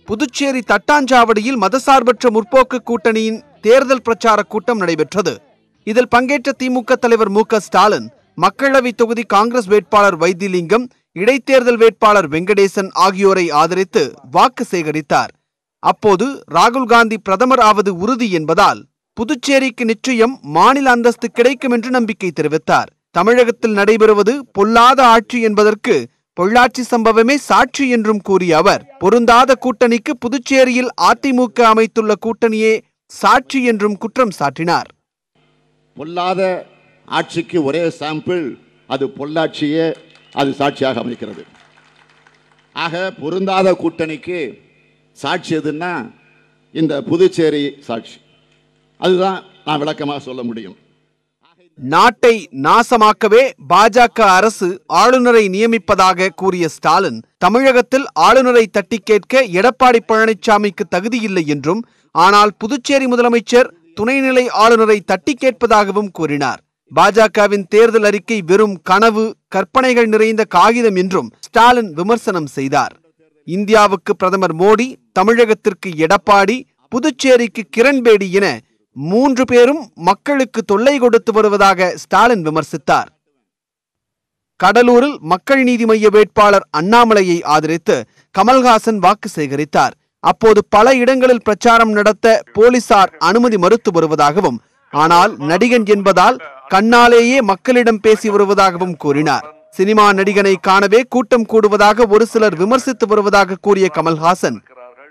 S7: புதுச்சேரி தட்டாஞ்சாவடியில் மதசார்பற்ற முற்போக்கு கூட்டணியின் தேர்தல் பிரச்சார கூட்டம் நடைபெற்றது. இதில் பங்கேற்ற திமுக தலைவர் மு.க. ஸ்டாலின் மக்களவை தொகுதி காங்கிரஸ் வேட்பாளர் வைத்திலிங்கம், இடைத்தேர்தல் வேட்பாளர் வெங்கடேசன் ஆகியோரை ஆதரித்து வாக்கு சேகரித்தார். அப்போது ராகுல் காந்தி பிரதமர் ஆவது உறுதி என்பதால் புதுச்சேரிக்கு நிச்சயம் மாநில அந்தஸ்து கிடைக்கும் என்று நம்பிக்கை தெரிவித்தார். தமிழகத்தில் நடைபெறுவது பொல்லாத ஆட்சி என்பதற்கு பொள்ளாச்சி சம்பவமே சாட்சி என்றும் கூறிய அவர், பொருந்தாத கூட்டணிக்கு புதுச்சேரியில் அதிமுக அமைத்துள்ள கூட்டணியே சாட்சி என்றும் குற்றம் சாட்டினார்.
S9: பொல்லாத ஆட்சிக்கு ஒரே சாம்பிள், அது பொள்ளாச்சியே அது சாட்சியாக அமைக்கிறது. ஆக பொருந்தாத கூட்டணிக்கு சாட்சி எதுன்னா இந்த புதுச்சேரி சாட்சி. அதுதான் நான் விளக்கமாக சொல்ல முடியும்.
S7: நாட்டை நாசமாக்கவே பாஜக அரசு ஆளுநரை நியமிப்பதாக கூறிய ஸ்டாலின், தமிழகத்தில் ஆளுநரை தட்டி கேட்க எடப்பாடி பழனிசாமிக்கு தகுதியில்லை என்றும், ஆனால் புதுச்சேரி முதலமைச்சர் துணைநிலை ஆளுநரை தட்டி கேட்பதாகவும் கூறினார். பாஜகவின் தேர்தல் அறிக்கை வெறும் கனவு, கற்பனைகள் நிறைந்த காகிதம் என்றும் ஸ்டாலின் விமர்சனம் செய்தார். இந்தியாவுக்கு பிரதமர் மோடி, தமிழகத்திற்கு எடப்பாடி, புதுச்சேரிக்கு கிரண்பேடி என 3 பேரும் மக்களுக்கு தொல்லை கொடுத்து வருவதாக ஸ்டாலின் விமர்சித்தார். கடலூரில் மக்கள் நீதி மய்ய வேட்பாளர் அண்ணாமலையை ஆதரித்து கமல்ஹாசன் வாக்கு சேகரித்தார். அப்போது பல இடங்களில் பிரச்சாரம் நடத்த போலீசார் அனுமதி மறுத்து வருவதாகவும், ஆனால் நடிகன் என்பதால் கண்ணாலேயே மக்களிடம் பேசி வருவதாகவும் கூறினார். சினிமா நடிகனை காணவே கூட்டம் கூடுவதாக ஒரு சிலர் விமர்சித்து வருவதாக கூறிய கமல்ஹாசன்,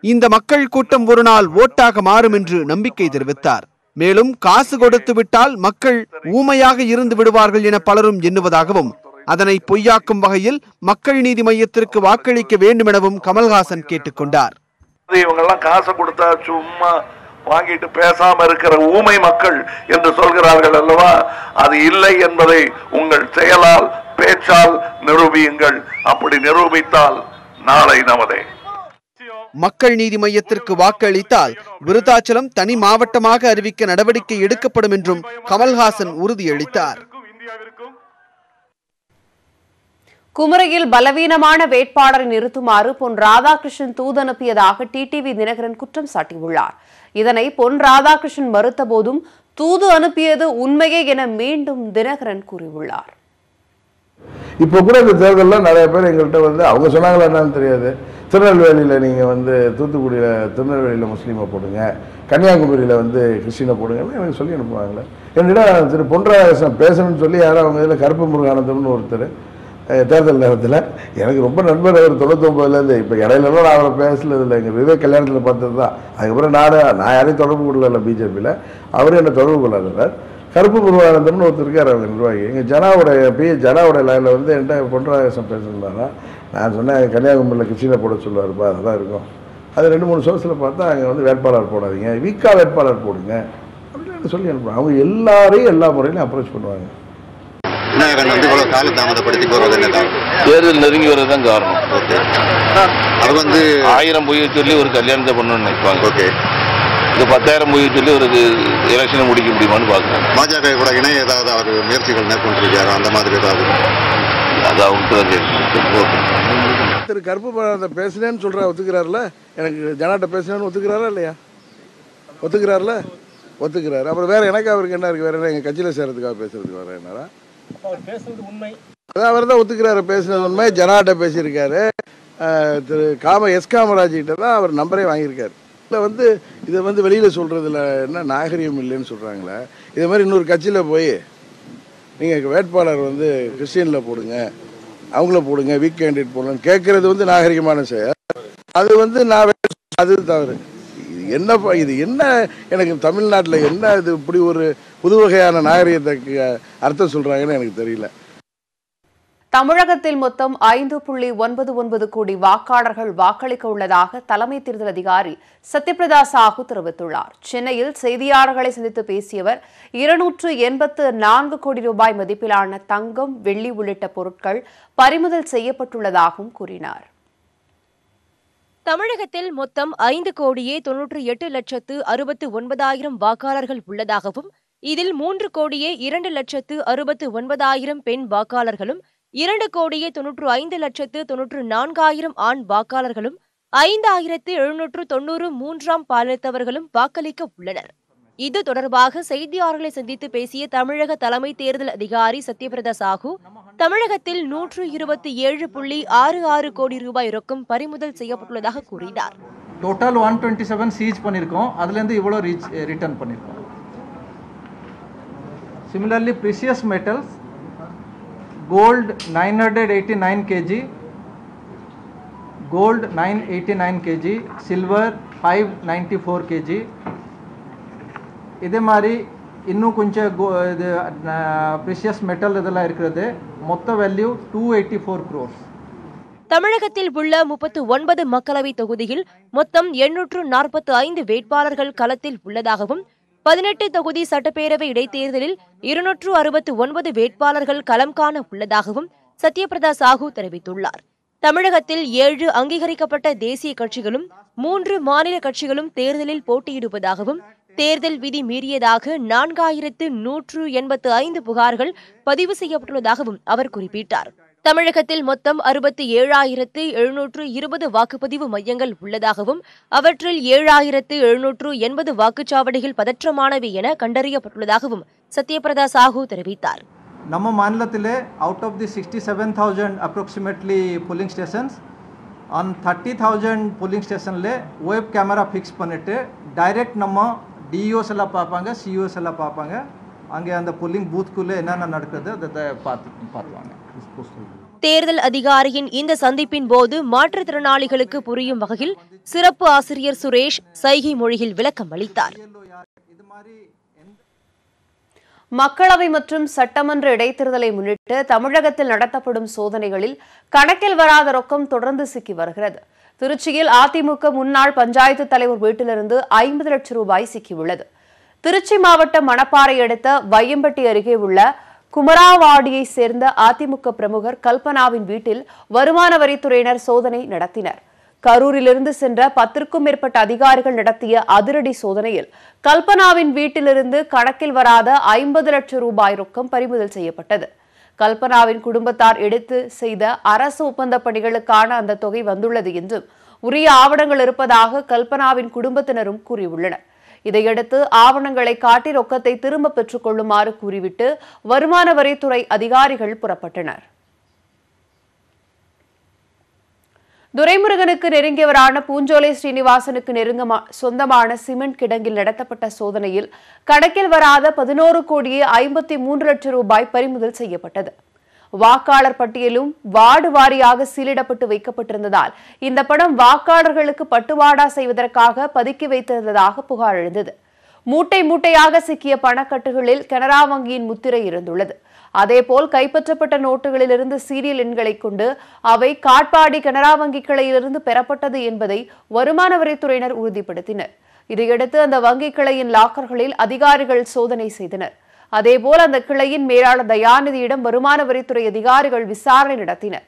S7: இந்த மக்கள் கூட்டம் ஒரு நாள் ஓட்டாக மாறும் என்று நம்பிக்கை தெரிவித்தார். மேலும் காசு கொடுத்து விட்டால் மக்கள் ஊமையாக இருந்து விடுவார்கள் என பலரும் எண்ணுவதாகவும், அதனை பொய்யாக்கும் வகையில் மக்கள் நீதி மையத்திற்கு வாக்களிக்க வேண்டும் எனவும் கமல்ஹாசன் கேட்டுக்கொண்டார்.
S8: இவங்கெல்லாம் காசு கொடுத்தா சும்மா வாங்கிட்டு பேசாம இருக்கிற ஊமை மக்கள் என்று சொல்கிறார்கள் அல்லவா, அது இல்லை என்பதை உங்கள் செயலால் பேச்சால் நிரூபியுங்கள். அப்படி நிரூபித்தால் நாளை நமதே.
S7: மக்கள் நீதி மையத்திற்கு வாக்களித்தால் விருத்தாச்சலம் தனி மாவட்டமாக அறிவிக்க நடவடிக்கை எடுக்கப்படும் என்றும் கமல்ஹாசன் உறுதியளித்தார்.
S1: குமரியில் பலவீனமான வேட்பாளரை நிறுத்துமாறு பொன் ராதாகிருஷ்ணன் தூது அனுப்பியதாக டிடிவி தினகரன் குற்றம் சாட்டியுள்ளார். இதனை பொன் ராதாகிருஷ்ணன் மறுத்த போதும் தூது அனுப்பியது உண்மையே என மீண்டும் தினகரன் கூறியுள்ளார்.
S10: இப்போ கூட இந்த தேர்தலில் நிறைய பேர் எங்கள்கிட்ட வந்து அவங்க சொன்னாங்களா என்னன்னு தெரியாது, திருநெல்வேலியில் நீங்கள் தூத்துக்குடியில் திருநெல்வேலியில் முஸ்லீமை போடுங்க, கன்னியாகுமரியில் கிறிஸ்டினை போடுங்கன்னு எனக்கு சொல்லி அனுப்புவாங்களே. என்னிடம் திரு பொன் ராதாகிருஷ்ணன் பேசணும்னு சொல்லி யாரும் அவங்க இதில் கருப்பு முருகானந்தம்னு ஒருத்தர் தேர்தல் நேரத்தில் எனக்கு ரொம்ப நண்பர். அவர் 99லேருந்து இப்போ இடையிலலாம் நான் அவரை பேசலதில்லை. எங்கள் விவேக் கல்யாணத்தில் பார்த்தது தான். அதுக்கப்புறம் நான் யாரையும் தொடர்பு கொள்ளல பிஜேபியில், அவரும் என்னை தொடர்பு கொள்ளாதவர். கருப்பு முருகானந்தம்னு ஒருத்தர் இருக்கார் அவங்க நிர்வாகி. எங்கள் ஜனாவுடைய லைனில் என்கிட்ட பொன் ராதாகிருஷ்ணன் பேசணும்னா நான் சொன்னேன், கன்னியாகுமரியில் கிருஷ்ணனை போட சொல்லுவார்ப்பா, அதெல்லாம் இருக்கும். அது 2-3 சோர்ஸில் பார்த்தா அங்கே வேட்பாளர் போடாதீங்க, வீக்கா வேட்பாளர் போடுங்க அப்படின்னு சொல்லி அனுப்புவாங்க. அவங்க எல்லாரையும் எல்லா முறையிலும் அப்ரோச் பண்ணுவாங்க.
S11: தேர்தல் நெருங்கி வரதான் காரணம். அது 1000 பொய்யை சொல்லி ஒரு கல்யாணத்தை பண்ணணும்னு நினைப்பாங்க. ஓகே, இந்த 10,000 பொய்யை சொல்லி ஒரு எலெக்ஷனை முடிக்க முடியுமான்னு பார்க்குறேன்.
S12: பாஜக கூட இணைய ஏதாவது அவர் முயற்சிகள் மேற்கொண்டிருக்காரு, அந்த மாதிரி ஏதாவது?
S11: அது அவங்க
S10: திரு கருப்பு பேசினேன்னு சொல்கிற ஒத்துக்கிறாருல, எனக்கு ஜனாட்ட பேசினேன்னு ஒத்துக்கிறாரா இல்லையா? ஒத்துக்கிறாருல, ஒத்துக்கிறாரு. அப்புறம் வேறு எனக்கு அவருக்கு என்ன இருக்குது? வேறு என்ன எங்கள் கட்சியில் சேர்றதுக்காக பேசுறதுக்கு வேறு என்னடா? அதான் அவர் தான் ஒத்துக்கிறாரு, பேசினது உண்மை. ஜனாட்ட பேசியிருக்காரு. திரு காமராஜ் கிட்ட தான் அவர் நம்பரே வாங்கியிருக்காரு. இல்லை இதை வெளியில் சொல்கிறதுல என்ன நாகரிகம் இல்லைன்னு சொல்கிறாங்களே. இதே மாதிரி இன்னொரு கட்சியில் போய் நீங்கள் வேட்பாளர் கிறிஸ்டியனில் போடுங்க, அவங்கள போடுங்க, வீக் கேண்டிடேட் போடணும்னு கேட்குறது நாகரிகமான செயல். அது நான் அது தவறு. இது என்ன எனக்கு தமிழ்நாட்டில் என்ன இது இப்படி ஒரு புது வகையான நாகரிகத்துக்கு அர்த்தம் சொல்கிறாங்கன்னு எனக்கு தெரியல.
S1: தமிழகத்தில் மொத்தம் 5.99 கோடி வாக்காளர்கள் வாக்களிக்க உள்ளதாக தலைமை தேர்தல் அதிகாரி சத்யபிரதா சாஹூ தெரிவித்துள்ளார். சென்னையில் செய்தியாளர்களை சந்தித்து பேசிய அவர் 284 கோடி ரூபாய் மதிப்பிலான தங்கம், வெள்ளி உள்ளிட்ட பொருட்கள் பறிமுதல் செய்யப்பட்டுள்ளதாகவும் கூறினார்.
S13: தமிழகத்தில் மொத்தம் 5,98,69,000 வாக்காளர்கள் உள்ளதாகவும், இதில் 3,02,69,000 பெண் வாக்காளர்களும் 2,95,94,000 ஆண் வாக்காளர்களும் 5,790 மூன்றாம் பாலினத்தவர்களும் வாக்களிக்க உள்ளனர். இது தொடர்பாக செய்தியாளர்களை சந்தித்து பேசிய தமிழக தலைமை தேர்தல் அதிகாரி சத்யபிரதா சாஹூ, தமிழகத்தில் 127.66 கோடி ரூபாய் ரொக்கம் பறிமுதல் செய்யப்பட்டுள்ளதாக கூறினார்.
S14: டோட்டல் 127 சீஸ் பண்ணியிருக்கோம், அதுலேருந்து இவ்வளோ ரிட்டர்ன் பண்ணியிருக்கோம். Similarly precious metals, gold 989 kg, gold 989 kg, silver 594 kg. இதே மாதிரி இன்னும் கொஞ்சம் இது ப்ரிஷியஸ் மெட்டல் இதெல்லாம் இருக்கிறது. மொத்த வேல்யூ 284 crores.
S13: தமிழகத்தில் உள்ள 39 மக்களவை தொகுதியில் மொத்தம் 845 வேட்பாளர்கள் களத்தில் உள்ளதாகவும் 18 தொகுதி சட்டப்பேரவை இடைத்தேர்தலில் 269 வேட்பாளர்கள் களம் காண உள்ளதாகவும் சத்யபிரதா சாஹூ தெரிவித்துள்ளார். தமிழகத்தில் 7 அங்கீகரிக்கப்பட்ட தேசிய கட்சிகளும் 3 மாநில கட்சிகளும் தேர்தலில் போட்டியிடுவதாகவும் தேர்தல் விதி மீறியதாக 4185 புகார்கள் பதிவு செய்யப்பட்டுள்ளதாகவும் அவர் குறிப்பிட்டார். தமிழகத்தில் மொத்தம் 67,720 வாக்குப்பதிவு மையங்கள் உள்ளதாகவும் அவற்றில் 7,780 வாக்குச்சாவடிகள் பதற்றமானவை என கண்டறியப்பட்டுள்ளதாகவும் சத்யபிரதா சாஹூ தெரிவித்தார்.
S14: நம்ம மாநிலத்திலே out of the 67,000 approximately polling stations, on 30,000 polling ஸ்டேஷனில் வெப் கேமரா ஃபிக்ஸ் பண்ணிட்டு டைரெக்ட் நம்ம டிஓஸ் எல்லாம் பார்ப்பாங்க, சிஓஸ் எல்லாம் பார்ப்பாங்க. அங்கே அந்த போலிங் பூத்துக்குள்ளே என்னென்ன நடக்குது அதை பார்த்துவாங்க.
S13: தேர்தல் அதிகாரியின் இந்த சந்திப்பின் போது மாற்றுத்திறனாளிகளுக்கு புரியும் வகையில் சிறப்பு ஆசிரியர் சுரேஷ் சைகை மொழியில் விளக்கம் அளித்தார்.
S1: மக்களவை மற்றும் சட்டமன்ற இடைத்தேர்தலை முன்னிட்டு தமிழகத்தில் நடத்தப்படும் சோதனைகளில் கணக்கில் வராத ரொக்கம் தொடர்ந்து சிக்கி வருகிறது. திருச்சியில் அதிமுக முன்னாள் பஞ்சாயத்து தலைவர் வீட்டிலிருந்து 50 லட்சம் ரூபாய் சிக்கியுள்ளது. திருச்சி மாவட்டம் மணப்பாறை அடுத்த வையம்பட்டி அருகே உள்ள குமராவாடியை சேர்ந்த அதிமுக பிரமுகர் கல்பனாவின் வீட்டில் வருமான வரித்துறையினர் சோதனை நடத்தினர். கரூரிலிருந்து சென்ற 10க்கும் மேற்பட்ட அதிகாரிகள் நடத்திய அதிரடி சோதனையில் கல்பனாவின் வீட்டிலிருந்து கணக்கில் வராத 50 லட்சம் ரூபாய் ரொக்கம் பறிமுதல் செய்யப்பட்டது. கல்பனாவின் குடும்பத்தார் எடுத்து செய்த அரசு ஒப்பந்த பணிகளுக்கான அந்த தொகை வந்துள்ளது என்றும் உரிய ஆவணங்கள் இருப்பதாக கல்பனாவின் குடும்பத்தினரும் கூறியுள்ளனர். இதையடுத்து ஆவணங்களை காட்டி ரொக்கத்தை திரும்ப பெற்றுக் கொள்ளுமாறு கூறிவிட்டு வருமான வரித்துறை அதிகாரிகள் புறப்பட்டனர். துரைமுருகனுக்கு நெருங்கியவரான பூஞ்சோலை ஸ்ரீனிவாசனுக்கு சொந்தமான சிமெண்ட் கிடங்கில் நடத்தப்பட்ட சோதனையில் கணக்கில் வராத 11,53 லட்சம் ரூபாய் பறிமுதல் செய்யப்பட்டது. வாக்காளர் பட்டியலும் வார்டு வாரியாக சீலிடப்பட்டு வைக்கப்பட்டிருந்ததால் இந்த படம் வாக்காளர்களுக்கு பட்டுவாடா செய்வதற்காக பதுக்கி வைத்திருந்ததாக புகார் எழுந்தது. மூட்டை மூட்டையாக சிக்கிய பணக்கட்டுகளில் கனரா வங்கியின் முத்திரை இருந்துள்ளது. அதேபோல் கைப்பற்றப்பட்ட நோட்டுகளிலிருந்து சீரியல் எண்களை கொண்டு அவை காட்பாடி கனரா வங்கி கிளையிலிருந்து பெறப்பட்டது என்பதை வருமான வரித்துறையினர் உறுதிப்படுத்தினர். இதையடுத்து அந்த வங்கி கிளையின் லாக்கர்களில் அதிகாரிகள் சோதனை செய்தனர். அதேபோல் அந்த கிளையின் மேலாளர் தயாநிதியிடம் வருமான வரித்துறை அதிகாரிகள் விசாரணை நடத்தினர்.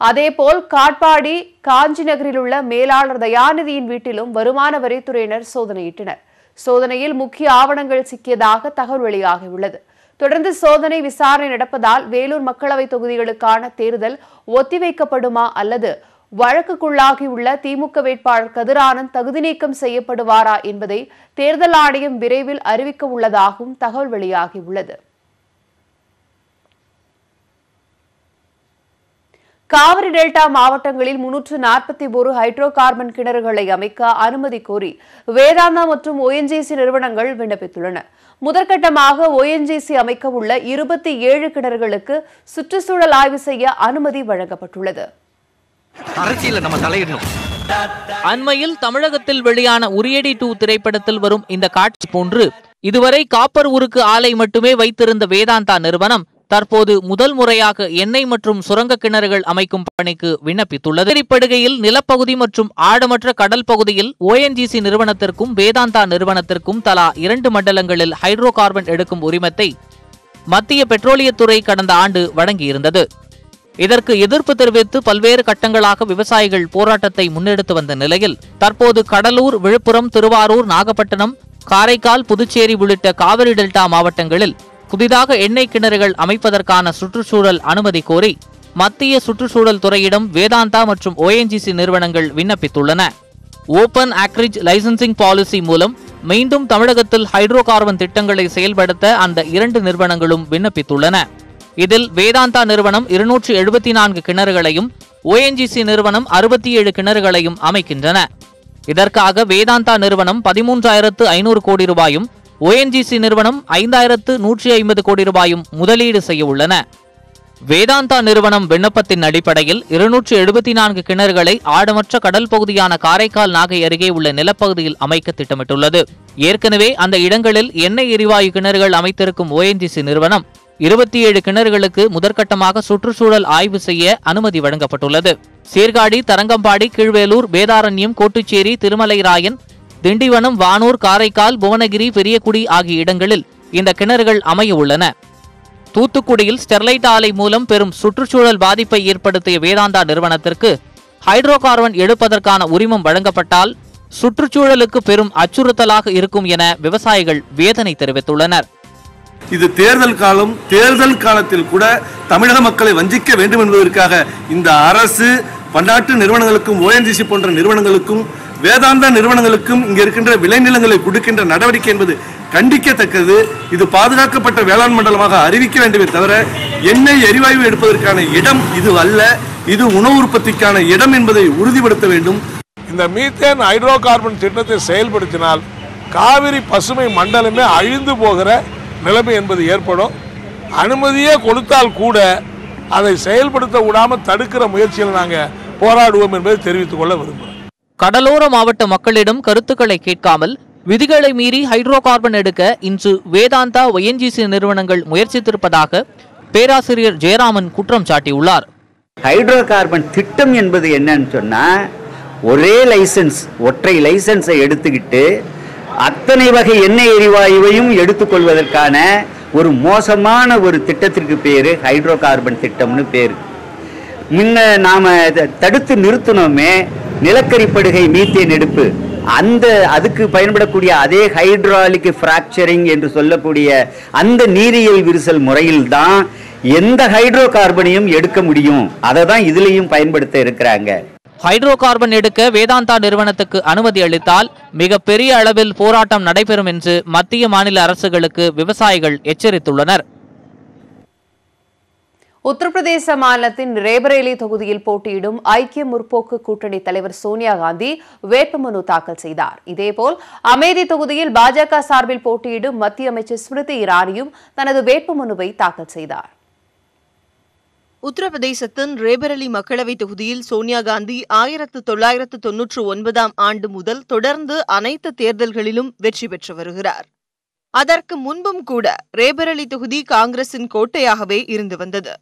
S1: அதேபோல் காட்பாடி காஞ்சி நகரில் உள்ள மேலாளர் தயாநிதியின் வீட்டிலும் வருமான வரித்துறையினர் சோதனையிட்டனர். சோதனையில் முக்கிய ஆவணங்கள் சிக்கியதாக தகவல் வெளியாகியுள்ளது. தொடர்ந்து சோதனை விசாரணை நடப்பதால் வேலூர் மக்களவை தொகுதிகளுக்கான தேர்தல் ஒத்திவைக்கப்படுமா அல்லது வழக்குக்குள்ளாகியுள்ள திமுக வேட்பாளர் கதிரானந்த் தகுதி நீக்கம் செய்யப்படுவாரா என்பதை தேர்தல் ஆணையம் விரைவில் அறிவிக்க உள்ளதாகவும் தகவல் வெளியாகியுள்ளது. காவிரி டெல்டா மாவட்டங்களில் 341 ஹைட்ரோ கார்பன் கிணறுகளை அமைக்க அனுமதி கோரி வேதாந்தா மற்றும் ONGC நிறுவனங்கள் விண்ணப்பித்துள்ளன. முதற்கட்டமாக ONGC அமைக்க உள்ள 27 கிணறுகளுக்கு சுற்றுச்சூழல் ஆய்வு செய்ய அனுமதி வழங்கப்பட்டுள்ளது.
S15: அண்மையில் தமிழகத்தில் வெளியான உரியடி 2 திரைப்படத்தில் வரும் இந்த காட்சி போன்று இதுவரை காப்பர் உருக்கு ஆலை மட்டுமே வைத்திருந்த வேதாந்தா நிறுவனம் தற்போது முதல் முறையாக எண்ணெய் மற்றும் சுரங்க கிணறுகள் அமைக்கும் பணிக்கு விண்ணப்பித்துள்ளது. படுகையில் நிலப்பகுதி மற்றும் ஆழமற்ற கடல் பகுதியில் ONGC நிறுவனத்திற்கும் வேதாந்தா நிறுவனத்திற்கும் தலா 2 மண்டலங்களில் ஹைட்ரோ கார்பன் எடுக்கும் உரிமத்தை மத்திய பெட்ரோலியத்துறை கடந்த ஆண்டு வழங்கியிருந்தது. இதற்கு எதிர்ப்பு தெரிவித்து பல்வேறு கட்டங்களாக விவசாயிகள் போராட்டத்தை முன்னெடுத்து வந்த நிலையில் தற்போது கடலூர், விழுப்புரம், திருவாரூர், நாகப்பட்டினம், காரைக்கால், புதுச்சேரி உள்ளிட்ட காவிரி டெல்டா மாவட்டங்களில் புதிதாக எண்ணெய் கிணறுகள் அமைப்பதற்கான சுற்றுச்சூழல் அனுமதி கோரி மத்திய சுற்றுச்சூழல் துறையிடம் வேதாந்தா மற்றும் ONGC நிறுவனங்கள் விண்ணப்பித்துள்ளன. ஓபன் ஆக்ரிஜ் லைசன்சிங் பாலிசி மூலம் மீண்டும் தமிழகத்தில் ஹைட்ரோ கார்பன் திட்டங்களை செயல்படுத்த அந்த 2 நிறுவனங்களும் விண்ணப்பித்துள்ளன. இதில் வேதாந்தா நிறுவனம் 274 கிணறுகளையும் ONGC நிறுவனம் 67 கிணறுகளையும் அமைக்கின்றன. இதற்காக வேதாந்தா நிறுவனம் 13,500 கோடி ரூபாயும் ONGC நிறுவனம் 5,150 கோடி ரூபாயும் முதலீடு செய்ய உள்ளன. வேதாந்தா நிறுவனம் விண்ணப்பத்தின் அடிப்படையில் 274 கிணறுகளை ஆழமற்ற கடல் பகுதியான காரைக்கால், நாகை அருகே உள்ள நிலப்பகுதியில் அமைக்க திட்டமிட்டுள்ளது. ஏற்கனவே அந்த இடங்களில் எண்ணெய் எரிவாயு கிணறுகள் அமைத்திருக்கும் ONGC நிறுவனம் 27 கிணறுகளுக்கு முதற்கட்டமாக சுற்றுச்சூழல் ஆய்வு செய்ய அனுமதி வழங்கப்பட்டுள்ளது. சீர்காழி, தரங்கம்பாடி, கீழ்வேலூர், வேதாரண்யம், கோட்டுச்சேரி, திருமலைராயன், திண்டிவனம், வானூர், காரைக்கால், புவனகிரி, பெரியகுடி ஆகிய இடங்களில் இந்த கிணறுகள் அமைய உள்ளன. தூத்துக்குடியில் ஸ்டெர்லைட் ஆலை மூலம் பெரும் சுற்றுச்சூழல் பாதிப்பை ஏற்படுத்திய வேதாந்தா நிறுவனத்திற்கு ஹைட்ரோ கார்பன் எடுப்பதற்கான உரிமம் வழங்கப்பட்டால் சுற்றுச்சூழலுக்கு பெரும் அச்சுறுத்தலாக இருக்கும் என விவசாயிகள் வேதனை தெரிவித்துள்ளனர்.
S16: இது தேர்தல் காலம். தேர்தல் காலத்தில் கூட தமிழக மக்களை வஞ்சிக்க வேண்டும் என்பதற்காக இந்த அரசு பன்னாட்டு நிறுவனங்களுக்கும் ONGC போன்ற நிறுவனங்களுக்கும் வேதாந்தா நிறுவனங்களுக்கும் இங்க இருக்கின்ற விளைநிலங்களை கொடுக்கின்ற நடவடிக்கை என்பது கண்டிக்கத்தக்கது. இது பாதுகாக்கப்பட்ட வேளாண் மண்டலமாக அறிவிக்க வேண்டுமே தவிர எண்ணெய் எரிவாயு எடுப்பதற்கான இடம் இது அல்ல. இது உணவு உற்பத்திக்கான இடம் என்பதை உறுதிப்படுத்த வேண்டும்.
S10: இந்த மீத்தேன் ஹைட்ரோ கார்பன் திட்டத்தை செயல்படுத்தினால் காவிரி பசுமை மண்டலமே அழிந்து போகிற நிலைமை என்பது ஏற்படும். அனுமதியே கொடுத்தால் கூட அதை செயல்படுத்த விடாம தடுக்கிற முயற்சியில் நாங்கள் போராடுவோம் என்பதை தெரிவித்துக் கொள்ள விரும்புகிறோம்.
S15: கடலோர மாவட்ட மக்களிடம் கருத்துக்களை கேட்காமல் விதிகளை மீறி ஹைட்ரோ கார்பன் எடுக்க இன்று வேதாந்தா, ONGC நிறுவனங்கள் முயற்சித்திருப்பதாக பேராசிரியர் ஜெயராமன் குற்றம் சாட்டியுள்ளார்.
S17: ஹைட்ரோ கார்பன் திட்டம் என்பது என்னன்னு சொன்னா, ஒரே லைசன்ஸ், ஒற்றை லைசன்ஸை எடுத்துக்கிட்டு அத்தனை வகை எண்ணெய் எரிவாயுவையும் எடுத்துக்கொள்வதற்கான ஒரு மோசமான ஒரு திட்டத்திற்கு பேரு ஹைட்ரோ கார்பன் திட்டம்னு பேரு. முன்ன நாம தடுத்து நிறுத்தினோமே நிலக்கரி படுகை மீத்தேன் எடுப்பு, அதுக்கு பயன்படக்கூடிய அதே ஹைட்ராலிக் பிராக்சரிங் என்று சொல்லக்கூடிய அந்த நீரியல் விரிசல் முறையில் தான் எந்த ஹைட்ரோ கார்பனையும் எடுக்க முடியும். அதை தான் இதுலயும் பயன்படுத்த இருக்கிறாங்க.
S15: ஹைட்ரோ கார்பன் எடுக்க வேதாந்தா நிறுவனத்துக்கு அனுமதி அளித்தால் மிக பெரிய அளவில் போராட்டம் நடைபெறும் என்று மத்திய, மாநில அரசுகளுக்கு விவசாயிகள் எச்சரித்துள்ளனர்.
S1: உத்தரப்பிரதேச மாநிலத்தின் ரேபரேலி தொகுதியில் போட்டியிடும் ஐக்கிய முற்போக்கு கூட்டணி தலைவர் சோனியா காந்தி வேட்புமனு தாக்கல் செய்தார். இதேபோல் அமேதி தொகுதியில் பாஜக சார்பில் போட்டியிடும் மத்திய அமைச்சர் ஸ்மிருதி இரானியும் தனது வேட்புமனுவை தாக்கல் செய்தார்.
S18: உத்தரப்பிரதேசத்தின் ரேபரேலி மக்களவை தொகுதியில் சோனியா காந்தி 1999 ஆண்டு முதல் தொடர்ந்து அனைத்து தேர்தல்களிலும் வெற்றி பெற்று வருகிறார். அதற்கு முன்பும் கூட ரேபரேலி தொகுதி காங்கிரசின் கோட்டையாகவே இருந்து வந்தது.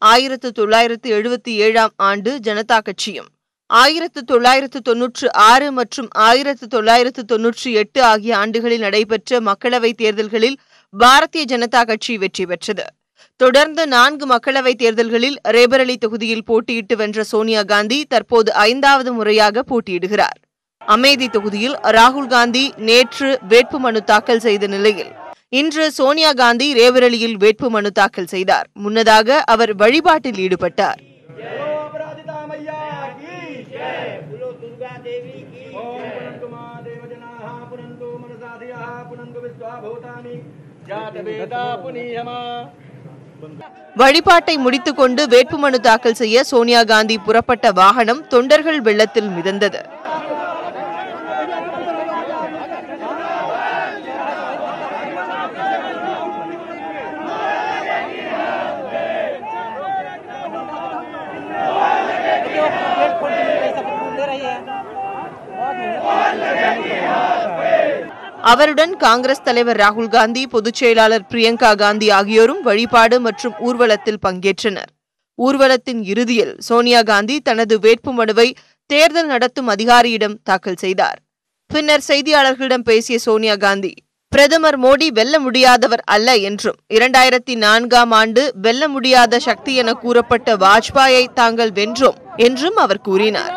S18: 1977 ஆண்டு ஜனதா கட்சியும் 1996 மற்றும் 1998 ஆகிய ஆண்டுகளில் நடைபெற்ற மக்களவைத் தேர்தல்களில் பாரதிய ஜனதா கட்சி வெற்றி பெற்றது. தொடர்ந்து 4 மக்களவைத் தேர்தல்களில் ரேபரேலி தொகுதியில் போட்டியிட்டு வென்ற சோனியா காந்தி தற்போது 5வது முறையாக போட்டியிடுகிறார். அமேதி தொகுதியில் ராகுல் காந்தி நேற்று வேட்புமனு தாக்கல் செய்த நிலையில் இன்று சோனியா காந்தி ரேபரேலியில் வேட்புமனு தாக்கல் செய்தார். முன்னதாக அவர் வழிபாட்டில் ஈடுபட்டார். வழிபாட்டை முடித்துக் கொண்டு வேட்புமனு தாக்கல் செய்ய சோனியா காந்தி புறப்பட்ட வாகனம் தொண்டர்கள் வெள்ளத்தில் மிதந்தது. அவருடன் காங்கிரஸ் தலைவர் ராகுல் காந்தி, பொதுச் செயலாளர் பிரியங்கா காந்தி ஆகியோரும் வழிபாடு மற்றும் ஊர்வலத்தில் பங்கேற்றனர். ஊர்வலத்தின் இறுதியில் சோனியா காந்தி தனது வேட்புமனுவை தேர்தல் நடத்தும் அதிகாரியிடம் தாக்கல் செய்தார். பின்னர் செய்தியாளர்களிடம் பேசிய சோனியா காந்தி, பிரதமர் மோடி வெல்ல முடியாதவர் அல்ல என்றும் 2004ஆம் ஆண்டு வெல்ல முடியாத சக்தி என கூறப்பட்ட வாஜ்பாயை தாங்கள் வென்றோம் என்றும் அவர் கூறினார்.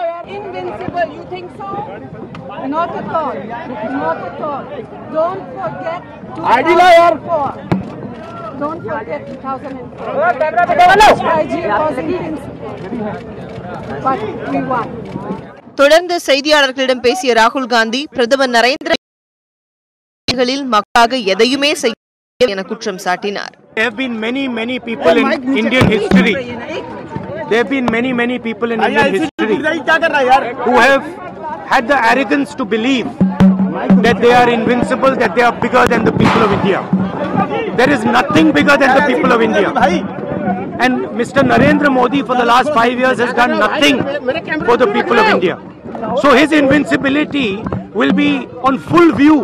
S18: தொடர்ந்து செய்தியாளர்களிடம் பேசிய ராகுல் காந்தி பிரதமர் நரேந்திர மோடிகளில் மக்களாக எதையுமே செய்ய என குற்றம் சாட்டினார்.
S19: There have been many people in Indian history. There have been many people in Indian history who have had the arrogance to believe that they are invincible, that they are bigger than the people of India. There is nothing bigger than the people of India. And Mr. Narendra Modi for the last 5 years has done nothing for the people of India. So his invincibility will be on full view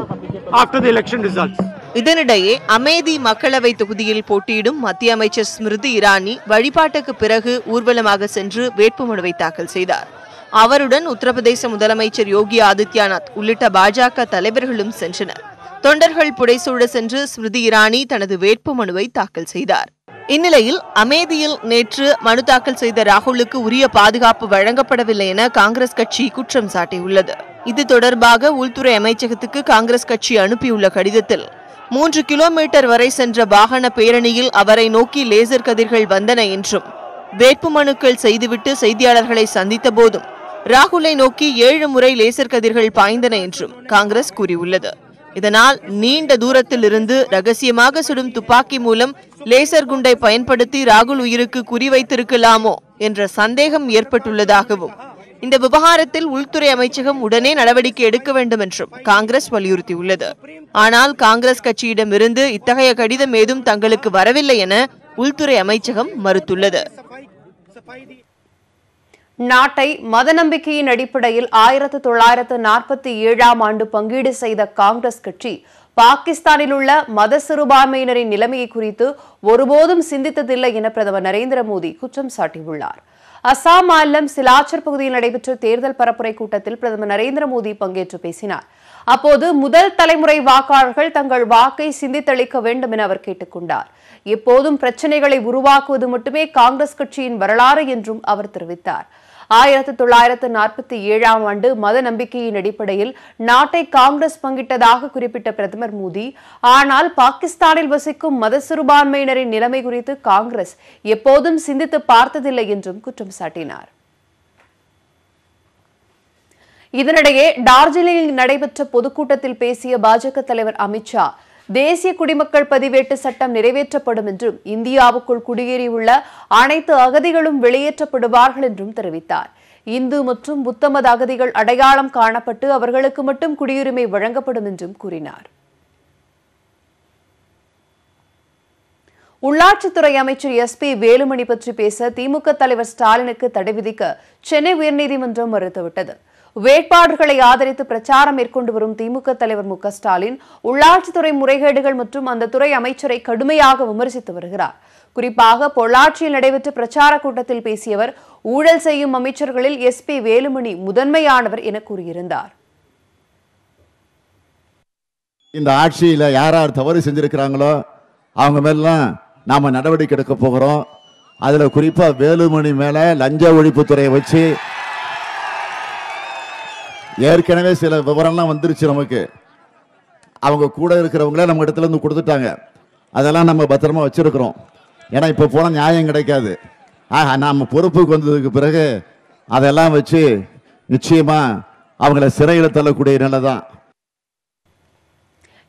S19: after the election results.
S18: இதனிடையே அமேதி மக்களவை தொகுதியில் போட்டியிடும் மத்திய அமைச்சர் ஸ்மிருதி இரானி வழிபாட்டுக்கு பிறகு ஊர்வலமாக சென்று வேட்புமனுவை தாக்கல் செய்தார். அவருடன் உத்தரப்பிரதேச முதலமைச்சர் யோகி ஆதித்யநாத் உள்ளிட்ட பாஜக தலைவர்களும் சென்றனர். தொண்டர்கள் புடைசூழ சென்று ஸ்மிருதி இரானி தனது வேட்புமனுவை தாக்கல் செய்தார். இந்நிலையில் அமேதியில் நேற்று மனு தாக்கல் செய்த ராகுலுக்கு உரிய பாதுகாப்பு வழங்கப்படவில்லை என காங்கிரஸ் கட்சி குற்றம் சாட்டியுள்ளது. இது தொடர்பாக உள்துறை அமைச்சகத்துக்கு காங்கிரஸ் கட்சி அனுப்பியுள்ள கடிதத்தில் 3 கிலோமீட்டர் வரை சென்ற வாகன பேரணியில் அவரை நோக்கி லேசர் கதிர்கள் வந்தன என்றும், வேட்புமனுக்கள் செய்துவிட்டு செய்தியாளர்களை சந்தித்த போதும் ராகுலை நோக்கி 7 முறை லேசர் கதிர்கள் பாய்ந்தன என்றும் காங்கிரஸ் கூறியுள்ளது. இதனால் நீண்ட தூரத்தில் இருந்து ரகசியமாக சுடும் துப்பாக்கி மூலம் லேசர் குண்டை பயன்படுத்தி ராகுல் உயிருக்கு குறிவைத்திருக்கலாமோ என்ற சந்தேகம் ஏற்பட்டுள்ளதாகவும், இந்த விவகாரத்தில் உள்துறை அமைச்சகம் உடனே நடவடிக்கை எடுக்க வேண்டும் என்றும் காங்கிரஸ் வலியுறுத்தியுள்ளது. ஆனால் காங்கிரஸ் கட்சியிடமிருந்து இத்தகைய கடிதம் ஏதும் தங்களுக்கு வரவில்லை என உள்துறை அமைச்சகம் மறுத்துள்ளது.
S1: நாட்டை மத நம்பிக்கையின் அடிப்படையில் 1947ஆம் ஆண்டு பங்கீடு செய்த காங்கிரஸ் கட்சி பாகிஸ்தானில் உள்ள மத சிறுபான்மையினரின் நிலைமையை குறித்து ஒருபோதும் சிந்தித்ததில்லை என பிரதமர் நரேந்திர மோடி குற்றம் சாட்டியுள்ளார். அசாம் மாநிலம் சிலாச்சர் பகுதியில் நடைபெற்ற தேர்தல் பரப்புரை கூட்டத்தில் பிரதமர் நரேந்திர மோடி பங்கேற்று பேசினார். அப்போது முதல் தலைமுறை வாக்காளர்கள் தங்கள் வாக்கை சிந்தித்தளிக்க வேண்டும் என அவர் கேட்டுக் கொண்டார். எப்போதும் பிரச்சனைகளை உருவாக்குவது மட்டுமே காங்கிரஸ் கட்சியின் வரலாறு என்றும் அவர் தெரிவித்தார். 1947ஆம் ஆண்டு மத நம்பிக்கையின் அடிப்படையில் நாட்டை காங்கிரஸ் பங்கிட்டதாக குறிப்பிட்ட பிரதமர் மோடி, ஆனால் பாகிஸ்தானில் வசிக்கும் மத சிறுபான்மையினரின் நிலைமை குறித்து காங்கிரஸ் எப்போதும் சிந்தித்து பார்த்ததில்லை என்றும் குற்றம் சாட்டினார். இதனிடையே டார்ஜிலிங்கில் நடைபெற்ற பொதுக்கூட்டத்தில் பேசிய பாஜக தலைவர் அமித்ஷா, தேசிய குடிமக்கள் பதிவேட்டு சட்டம் நிறைவேற்றப்படும் என்றும், இந்தியாவுக்குள் குடியேறியுள்ள அனைத்து அகதிகளும் வெளியேற்றப்படுவார்கள் என்றும் தெரிவித்தார். இந்து மற்றும் புத்த மத அகதிகள் அடையாளம் காணப்பட்டு அவர்களுக்கு மட்டும் குடியுரிமை வழங்கப்படும் என்றும் கூறினார். உள்ளாட்சித்துறை அமைச்சர் எஸ்.பி. வேலுமணி பற்றி பேச திமுக தலைவர் ஸ்டாலினுக்கு தடை விதிக்க சென்னை உயர்நீதிமன்றம் மறுத்துவிட்டது. வேட்பாளர்களை ஆதரித்து பிரச்சாரம் மேற்கொண்டு வரும் திமுக தலைவர் மு க ஸ்டாலின் உள்ளாட்சித்துறை முறைகேடுகள் மற்றும் அந்த துறை அமைச்சரை கடுமையாக விமர்சித்து வருகிறார். குறிப்பாக பொள்ளாச்சியில் நடைபெற்ற பிரச்சார கூட்டத்தில் பேசியவர், ஊழல் செய்யும் அமைச்சர்களில் எஸ்.பி. வேலுமணி முதன்மையானவர் என கூறியிருந்தார்.
S9: இந்த ஆட்சியில யார் யார் தவறு செஞ்சிருக்கிறாங்களோ அவங்க மேலாம் நாம நடவடிக்கை எடுக்க போகிறோம். அதுல குறிப்பா வேலுமணி மேல லஞ்ச ஒழிப்புத்துறையை வச்சு ஏற்கனவே சில விவரம்லாம் வந்துருச்சு. நமக்கு அவங்க கூட இருக்கிறவங்கள நம்ம இடத்துல இருந்து கொடுத்துட்டாங்க. அதெல்லாம் நம்ம பத்திரமா வச்சிருக்கிறோம். ஏன்னா இப்போ போன நியாயம் கிடைக்காது. நம்ம பொறுப்புக்கு வந்ததுக்கு பிறகு அதெல்லாம் வச்சு நிச்சயமா அவங்கள சிறையில் தள்ளக்கூடிய நிலை தான்.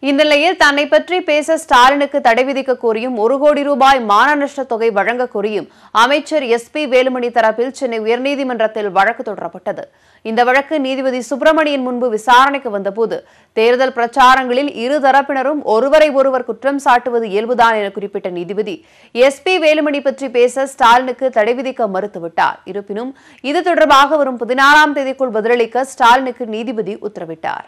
S1: இந்நிலையில் தன்னை பற்றி பேச ஸ்டாலினுக்கு தடை விதிக்க கோரியும் 1 கோடி ரூபாய் மான நஷ்ட தொகை வழங்க கோரியும் அமைச்சர் எஸ்.பி. வேலுமணி தரப்பில் சென்னை உயர்நீதிமன்றத்தில் வழக்கு தொடரப்பட்டது. இந்த வழக்கு நீதிபதி சுப்பிரமணியன் முன்பு விசாரணைக்கு வந்தபோது, தேர்தல் பிரச்சாரங்களில் இரு தரப்பினரும் ஒருவரை ஒருவர் குற்றம் சாட்டுவது இயல்புதான் என குறிப்பிட்ட நீதிபதி எஸ்.பி. வேலுமணி பற்றி பேச ஸ்டாலினுக்கு தடை விதிக்க மறுத்துவிட்டார். இருப்பினும் இது தொடர்பாக வரும் 16ஆம் தேதிக்குள் பதிலளிக்க ஸ்டாலினுக்கு நீதிபதி உத்தரவிட்டார்.